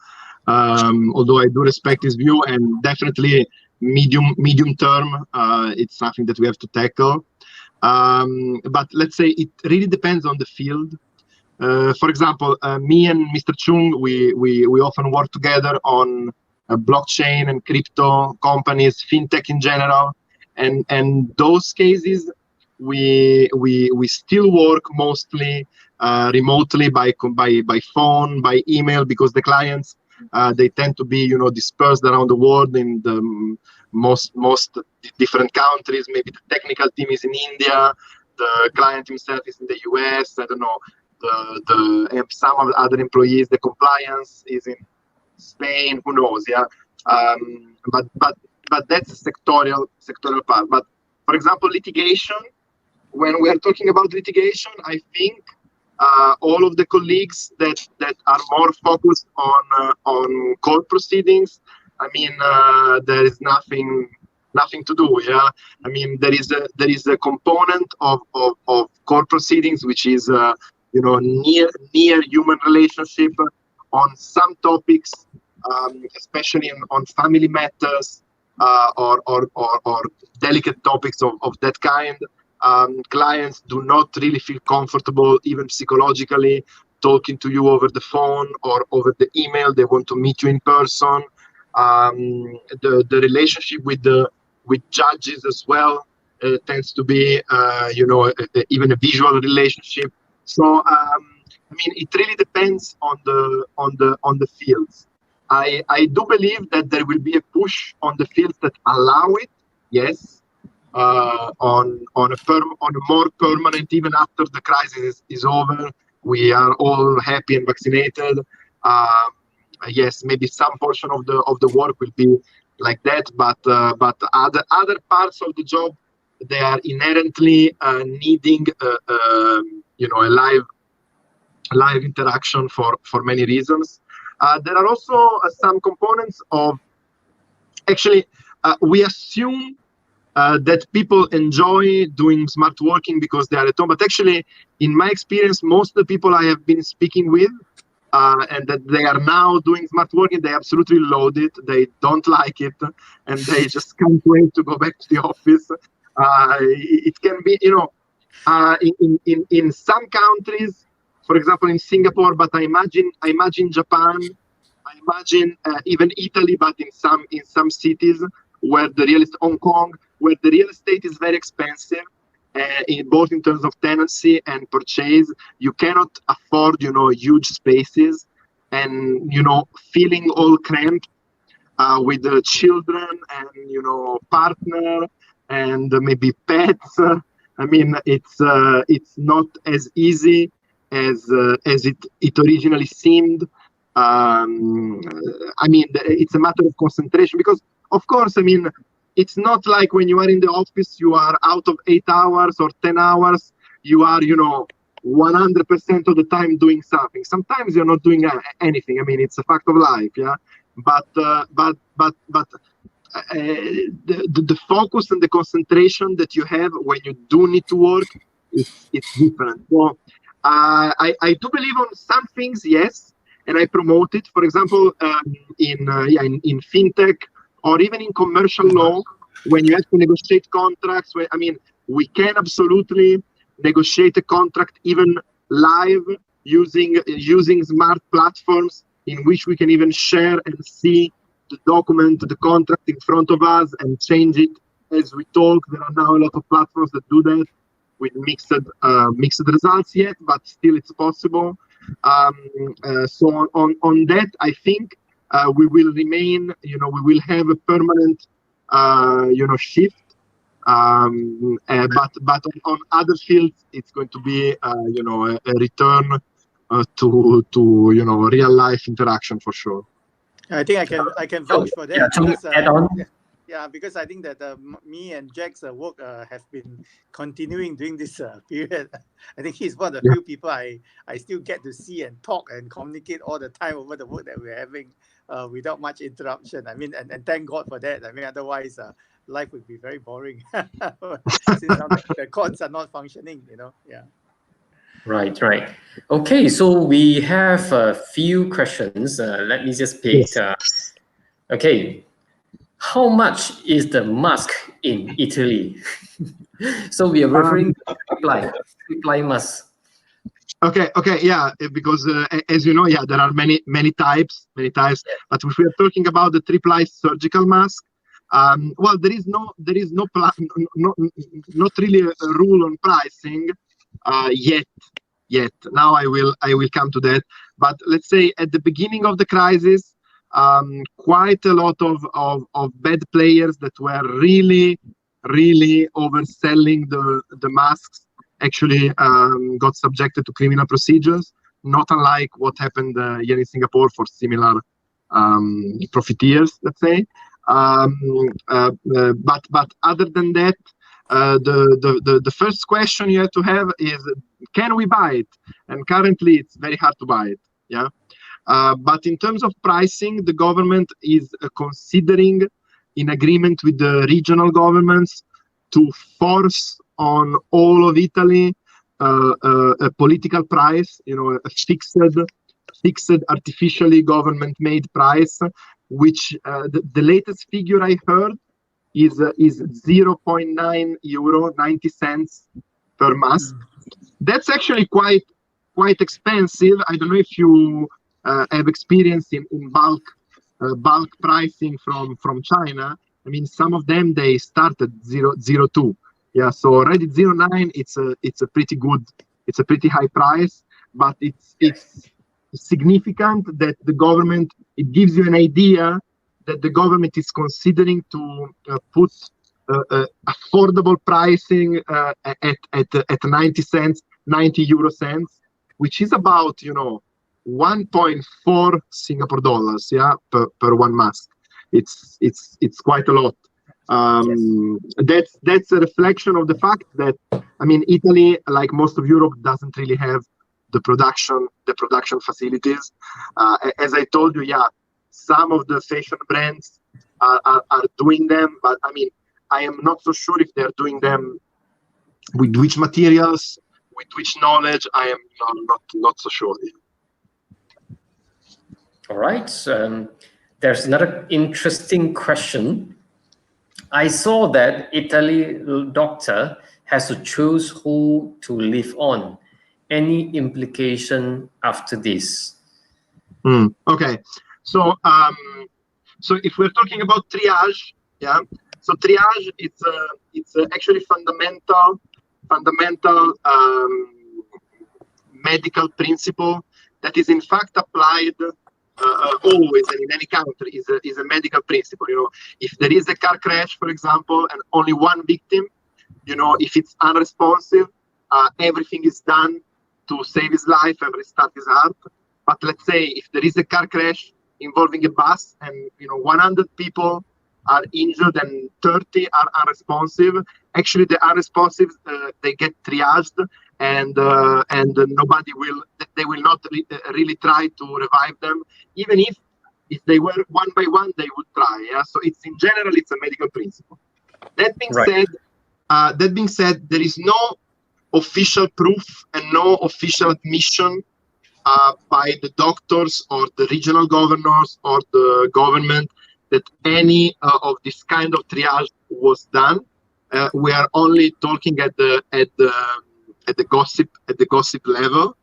Although I do respect his view, and definitely medium term, it's something that we have to tackle. But let's say it really depends on the field. For example, me and Mr. Chung, we often work together on blockchain and crypto companies, fintech in general, and those cases we still work mostly remotely by phone, by email, because the clients they tend to be dispersed around the world in the most different countries. Maybe the technical team is in India, the client himself is in the US. I don't know. Some of the other employees, the compliance is in Spain. Who knows? Yeah. But that's a sectorial part. But for example, litigation. When we are talking about litigation, I think all of the colleagues that are more focused on court proceedings, I mean, there is nothing to do. Yeah, I mean, there is a component of court proceedings which is near human relationship on some topics, especially on family matters or delicate topics of that kind. Clients do not really feel comfortable, even psychologically, talking to you over the phone or over the email. They want to meet you in person. The relationship with judges as well tends to be even a visual relationship. So I mean, it really depends on the fields. I do believe that there will be a push on the fields that allow it. Yes. On a more permanent, even after the crisis is over, we are all happy and vaccinated. Yes, maybe some portion of the work will be like that, but other parts of the job, they are inherently needing a live interaction for many reasons. There are also some components of, actually, we assume that people enjoy doing smart working because they are at home. But actually, in my experience, most of the people I have been speaking with, and that they are now doing smart working, they absolutely loathe it. They don't like it, and they just can't wait to go back to the office. It can be, in some countries, for example, in Singapore, but I imagine Japan, I imagine even Italy, but in some cities where the real estate, Hong Kong, where the real estate is very expensive, both in terms of tenancy and purchase, you cannot afford, huge spaces, and feeling all cramped with the children and partner and maybe pets. I mean, it's not as easy as it originally seemed. I mean, it's a matter of concentration because, of course, I mean, it's not like when you are in the office, you are out of 8 hours or 10 hours, you are, 100% of the time doing something. Sometimes you're not doing anything. I mean, it's a fact of life, yeah. But the focus and the concentration that you have when you do need to work, it's different. So I do believe on some things, yes, and I promote it. For example, in fintech or even in commercial law, when you have to negotiate contracts, we can absolutely negotiate a contract even live using smart platforms in which we can even share and see the document, the contract in front of us and change it as we talk. There are now a lot of platforms that do that with mixed results yet, but still it's possible. So on that, I think we will remain, we will have a permanent, shift. But on other fields, it's going to be, a return to real life interaction for sure. I think I can vouch for that. Yeah, because, add on. Yeah, because I think that me and Jack's work have been continuing during this period. I think he's one of the few people I still get to see and talk and communicate all the time over the work that we're having without much interruption. I mean, and thank God for that. I mean, otherwise life would be very boring since now the courts are not functioning, Yeah. Right. Okay, so we have a few questions. Let me just pick. Okay, how much is the mask in Italy? So we are referring to three-ply mask. Okay, yeah, because as you know, yeah, there are many types. But if we are talking about the three-ply surgical mask, well, there is not really a rule on pricing yet. Now I will come to that. But let's say at the beginning of the crisis, quite a lot of bad players that were really overselling the masks actually got subjected to criminal procedures, not unlike what happened here in Singapore for similar profiteers, let's say. But other than that, the first question you have to have is, can we buy it? And currently it's very hard to buy it. Yeah. But in terms of pricing, the government is considering, in agreement with the regional governments, to force on all of Italy a political price, a fixed artificially government-made price, which the latest figure I heard is 0.9 euro, 90 cents per mask. That's actually quite expensive. I don't know if you have experience in bulk pricing from China. I mean, some of them, they start at 0.02. Yeah, so already 0.9, it's a pretty high price, but it's significant that the government, it gives you an idea that the government is considering to put affordable pricing at 90 euro cents, which is about 1.4 Singapore dollars, yeah, per one mask. It's quite a lot. That's a reflection of the fact that, I mean, Italy, like most of Europe, doesn't really have the production facilities. As I told you, yeah, some of the fashion brands are doing them, but I mean, I am not so sure if they're doing them with which materials, with which knowledge. I am not so sure. All right. There's another interesting question. I saw that Italy doctor has to choose who to live on. Any implication after this? Okay, so if we're talking about triage, yeah, so triage it's actually fundamental medical principle that is in fact applied always and in any country is a medical principle. If there is a car crash, for example, and only one victim, if it's unresponsive, everything is done to save his life and restart his heart. But let's say if there is a car crash involving a bus and 100 people are injured and 30 are unresponsive, actually the unresponsive they get triaged and nobody will not really try to revive them, even if they were one by one they would try. Yeah, so it's in general it's a medical principle. That being said, there is no official proof and no official admission by the doctors or the regional governors or the government that any of this kind of triage was done. We are only talking at the gossip level.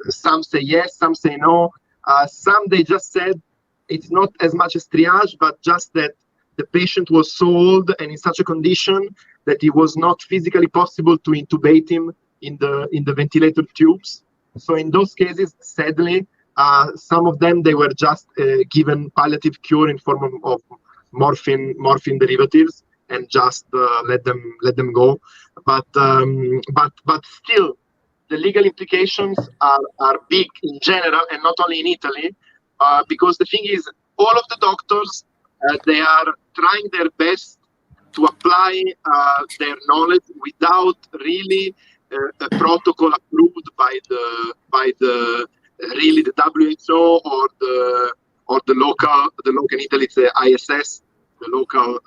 Some say yes, some say no. Some they just said it's not as much as triage, but just that the patient was so old and in such a condition that it was not physically possible to intubate him in the ventilator tubes. So in those cases, sadly, some of them they were just given palliative cure in form of morphine derivatives and just let them go. But still, the legal implications are big in general, and not only in Italy, because the thing is, all of the doctors they are trying their best to apply their knowledge without really a protocol approved by the WHO or the local in Italy it's the ISS, the local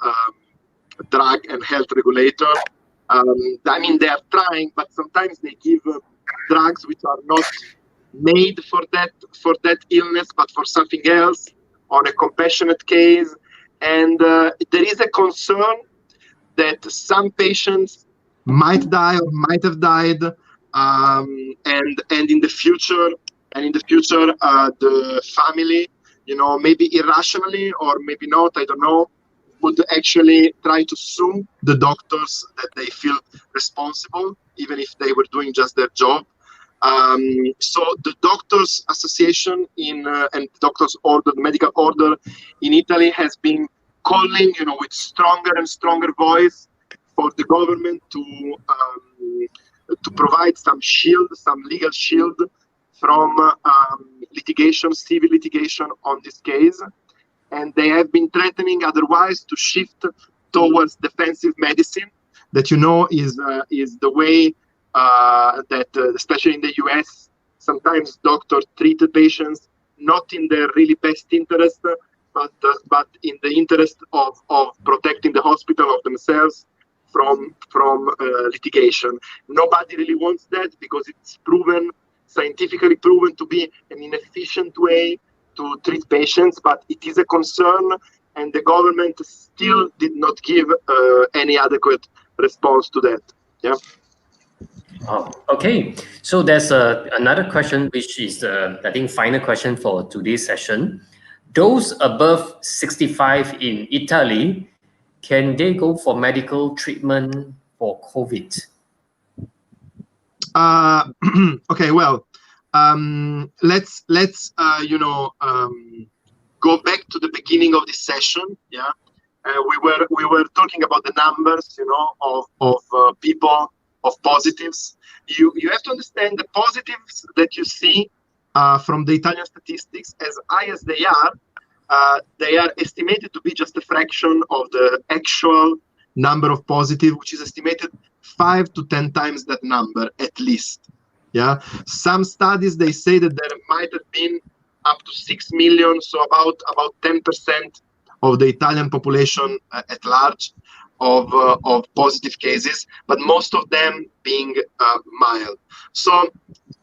drug and health regulator. I mean they are trying, but sometimes they give drugs which are not made for that illness, but for something else on a compassionate case, and there is a concern that some patients might die or might have died, and in the future, the family, maybe irrationally or maybe not, I don't know, would actually try to sue the doctors that they feel responsible, even if they were doing just their job. So the Doctors Association and Doctors Order, the medical order in Italy has been calling, with stronger and stronger voice for the government to provide some legal shield from civil litigation on this case. And they have been threatening otherwise to shift towards defensive medicine, that is the way that, especially in the US, sometimes doctors treat the patients not in their really best interest, but in the interest of protecting the hospital of themselves from litigation. Nobody really wants that because it's scientifically proven to be an inefficient way to treat patients, but it is a concern, and the government still did not give any adequate response to that. Yeah. Oh, okay. So there's another question, which is I think final question for today's session. Those above 65 in Italy, can they go for medical treatment for COVID? Okay, well, let's go back to the beginning of this session. Yeah, we were talking about the numbers, of people, of positives. You have to understand the positives that you see from the Italian statistics, as high as they are estimated to be just a fraction of the actual number of positive, which is estimated 5 to 10 times that number at least. Yeah, some studies they say that there might have been up to 6 million, so about 10% the Italian population at large of positive cases, but most of them being mild. So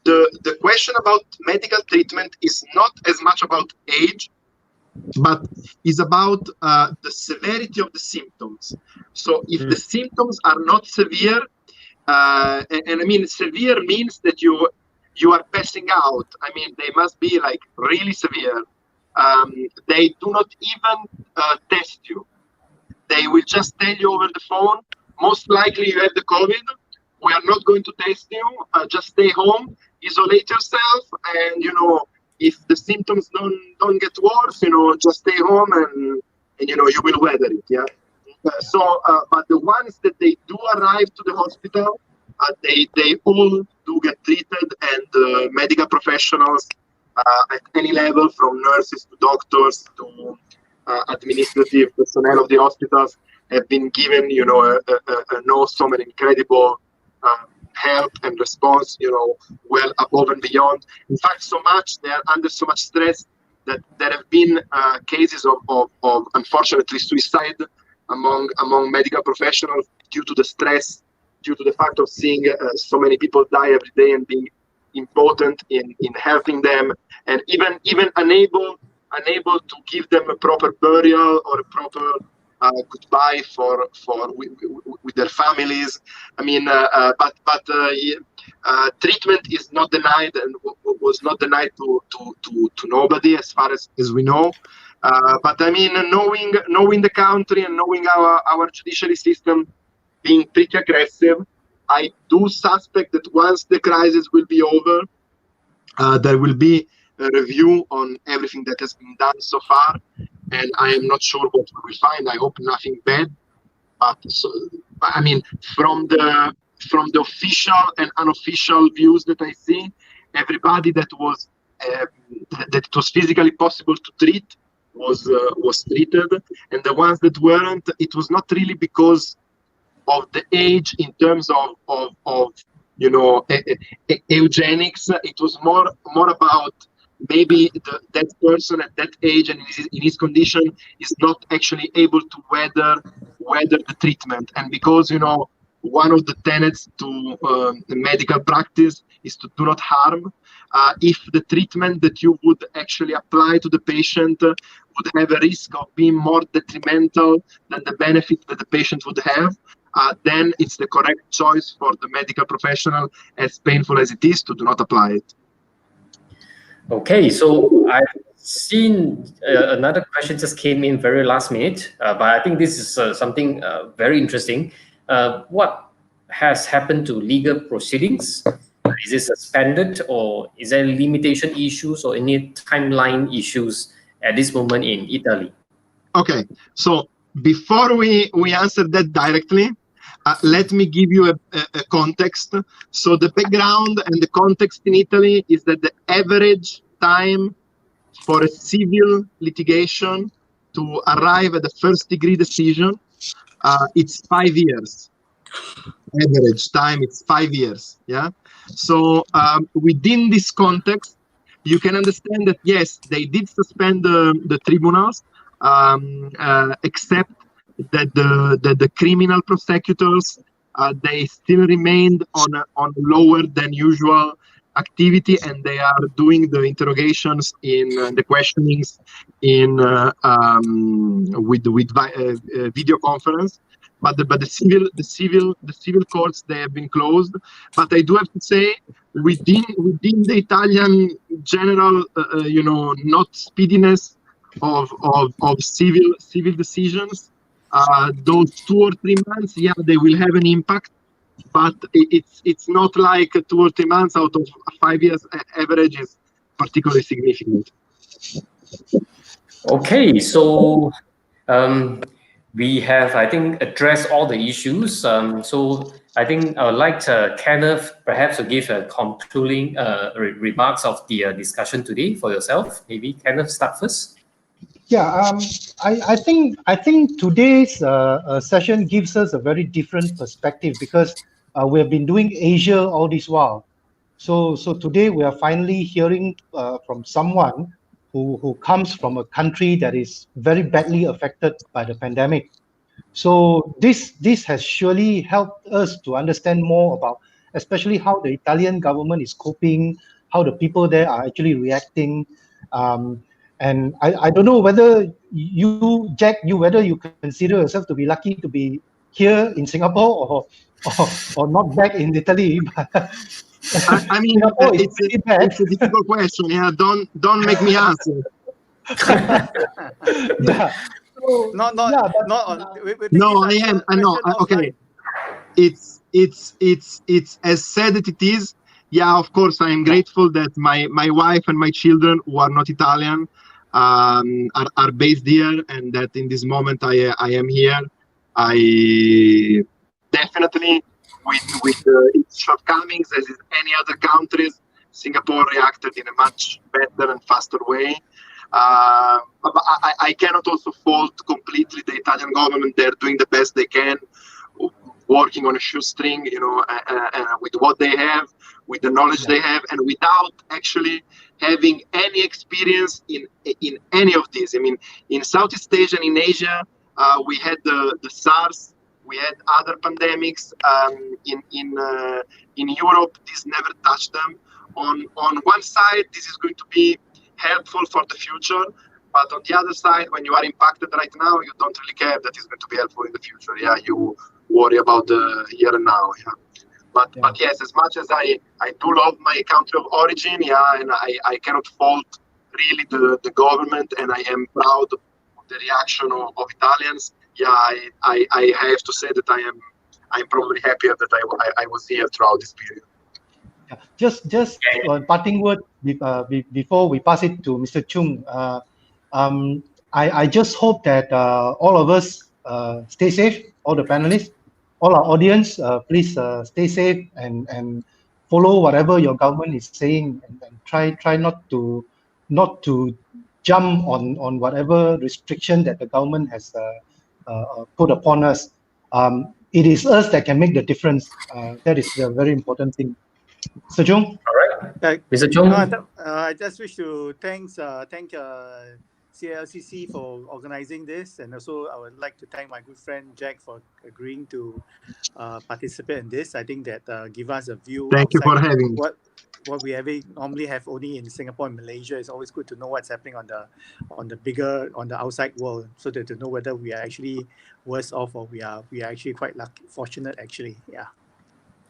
the question about medical treatment is not as much about age, but is about the severity of the symptoms. So if the symptoms are not severe, and I mean severe means that you are passing out. I mean, they must be like really severe. They do not even test you. They will just tell you over the phone, most likely you have the COVID. We are not going to test you. Just stay home, isolate yourself, and if the symptoms don't get worse, just stay home and you will weather it. Yeah. But the ones that they do arrive to the hospital, they all do get treated, and medical professionals at any level, from nurses to doctors to administrative personnel of the hospitals, have been given, an awesome and incredible help and response, well above and beyond. In fact, so much they are under so much stress that there have been cases of unfortunately suicide among medical professionals due to the stress, due to the fact of seeing so many people die every day and being impotent in helping them, and even unable to give them a proper burial or a proper goodbye with their families. I mean, treatment is not denied, and was not denied to nobody, as far as we know. But I mean, knowing the country and knowing our judiciary system being pretty aggressive, I do suspect that once the crisis will be over, there will be a review on everything that has been done so far, and I am not sure what we will find. I hope nothing bad. But I mean, from the official and unofficial views that I see, everybody that it was physically possible to treat was treated, and the ones that weren't, it was not really because of the age in terms of eugenics. It was more about maybe that person at that age and in his condition is not actually able to weather the treatment. And because one of the tenets to the medical practice is to do not harm. If the treatment that you would actually apply to the patient would have a risk of being more detrimental than the benefit that the patient would have, then it's the correct choice for the medical professional, as painful as it is, to do not apply it. Okay, so I've seen another question just came in very last minute, but I think this is something very interesting. What has happened to legal proceedings? Is it suspended, or is there limitation issues or any timeline issues at this moment in Italy? Okay, so before we answer that directly, let me give you a context. So the background and the context in Italy is that the average time for a civil litigation to arrive at the first degree decision, it's 5 years. Average time, it's 5 years. Yeah. So within this context, you can understand that yes, they did suspend the tribunals, except that the criminal prosecutors they still remained on lower than usual activity, and they are doing the interrogations in the questionings in with video conference. But the civil courts, they have been closed. But I do have to say, within the Italian general not speediness of civil decisions, those 2 or 3 months, yeah, they will have an impact, but it's not like 2 or 3 months out of 5 years average is particularly significant. Okay, so we have, I think, addressed all the issues. So I think I would like Kenneth perhaps to give a concluding remarks of the discussion today for yourself. Maybe Kenneth, start first. Yeah, I think today's session gives us a very different perspective, because we have been doing Asia all this while. So today we are finally hearing from someone who comes from a country that is very badly affected by the pandemic. So this has surely helped us to understand more about, especially how the Italian government is coping, how the people there are actually reacting. And I don't know whether you, Jack, whether you consider yourself to be lucky to be here in Singapore or not back in Italy. I mean, Singapore is pretty bad. it's a difficult question. Yeah, don't make me answer. Yeah. So, Not yeah, but, not on. We'll take No, this I am. answer No, question okay. offline. It's as sad as it is. Yeah, of course, I am grateful that my wife and my children, who are not Italian, are based here, and that in this moment I am here. I definitely, with its shortcomings, as in any other countries, Singapore reacted in a much better and faster way. But I cannot also fault completely the Italian government. They're doing the best they can, working on a shoestring, with what they have, with the knowledge they have, and without actually having any experience in any of this. I mean, in Southeast Asia and in Asia, we had the SARS, we had other pandemics. In Europe, this never touched them. On one side, this is going to be helpful for the future, but on the other side, when you are impacted right now, you don't really care that it's going to be helpful in the future. Yeah, you worry about the here and now. Yeah, but yes, as much as I do love my country of origin, yeah, and I cannot fault really the government, and I am proud of the reaction of Italians. Yeah, I have to say that I'm probably happier that I was here throughout this period. Just parting word before we pass it to Mr. Chung. I just hope that all of us stay safe, all the panelists, all our audience, please stay safe and follow whatever your government is saying, and try not to jump on whatever restriction that the government has put upon us. It is us that can make the difference. That is the very important thing. Mr. Chung? All right. Mr. Chung? I just wish to thank CALCC for organizing this, and also I would like to thank my good friend Jack for agreeing to participate in this. I think that give us a view. Thank you for having me. What we normally have only in Singapore and Malaysia. It's always good to know what's happening on the outside world, so that to know whether we are actually worse off or we are actually quite fortunate actually. Yeah.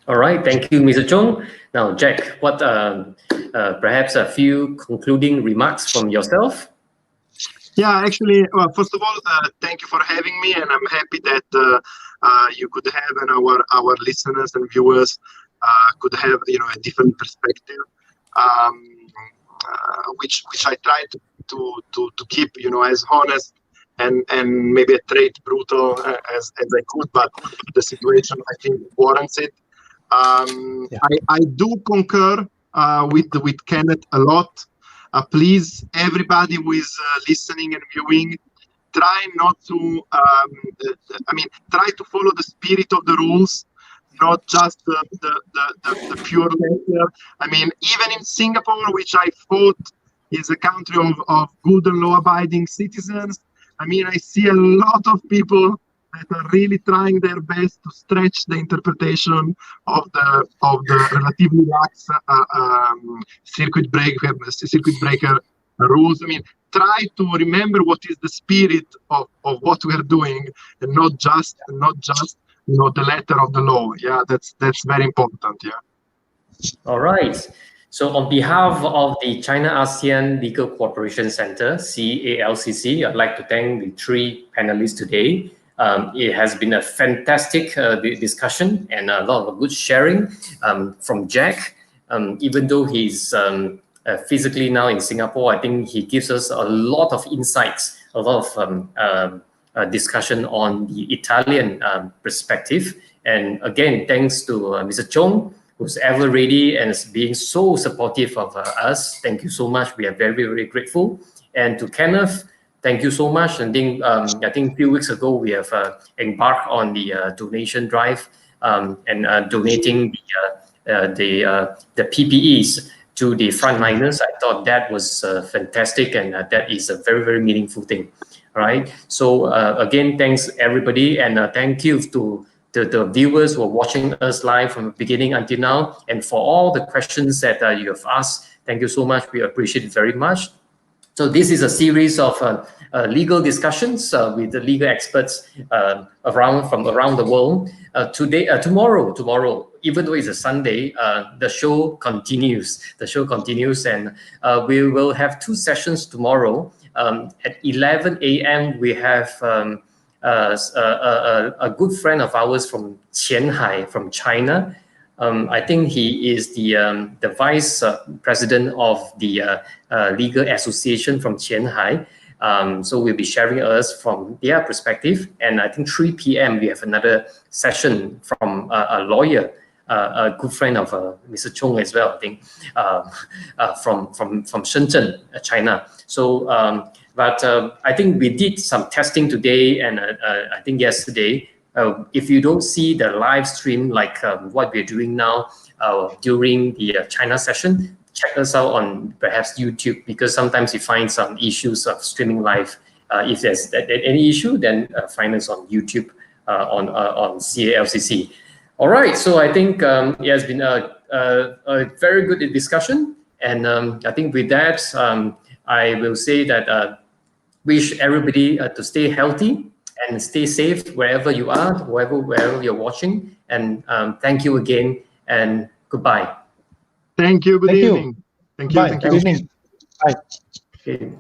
All right, thank you, Mr. Chung. Now, Jack, what perhaps a few concluding remarks from yourself? Yeah, actually, well, first of all, thank you for having me, and I'm happy that you could have, and our listeners and viewers could have, a different perspective, which I try to keep, as honest and maybe a trait brutal as I could, but the situation I think warrants it. I do concur with Kenneth a lot. Please, everybody who is listening and viewing, try not to, try to follow the spirit of the rules, not just the pure letter. I mean, even in Singapore, which I thought is a country of good and law-abiding citizens, I mean, I see a lot of people that are really trying their best to stretch the interpretation of the relatively lax circuit breaker rules. I mean, try to remember what is the spirit of what we are doing, and not just the letter of the law. Yeah, that's very important. Yeah. All right. So on behalf of the China ASEAN Legal Cooperation Center, CALCC, I'd like to thank the three panelists today. It has been a fantastic discussion and a lot of good sharing from Jack. Even though he's physically now in Singapore, I think he gives us a lot of insights, a lot of discussion on the Italian perspective. And again, thanks to Mr. Chung, who's ever ready and is being so supportive of us. Thank you so much. We are very, very grateful. And to Kenneth, thank you so much. And I think a few weeks ago, we have embarked on the donation drive and donating the PPEs to the frontliners. I thought that was fantastic, and that is a very, very meaningful thing. All right. So again, thanks everybody, and thank you to the viewers who are watching us live from the beginning until now, and for all the questions that you have asked. Thank you so much. We appreciate it very much. So this is a series of legal discussions with the legal experts from around the world. Tomorrow, even though it's a Sunday, the show continues. The show continues, and we will have 2 sessions tomorrow. At 11 a.m., we have a good friend of ours from Qianhai, from China. I think he is the vice president of the legal association from Qianhai. So we'll be sharing us from their perspective. And I think 3 p.m. we have another session from a lawyer, a good friend of Mr. Chung as well, I think, from Shenzhen, China. So, but I think we did some testing today, and I think yesterday. If you don't see the live stream like what we're doing now during the China session, check us out on perhaps YouTube, because sometimes you find some issues of streaming live. If there's any issue, then find us on YouTube on CALCC. All right, so I think it has been a very good discussion, and I think with that, I will say that wish everybody to stay healthy and stay safe wherever you are, wherever you're watching. And thank you again, and goodbye. Thank you. Good evening. Thank you. Bye. Good evening. Bye. Okay.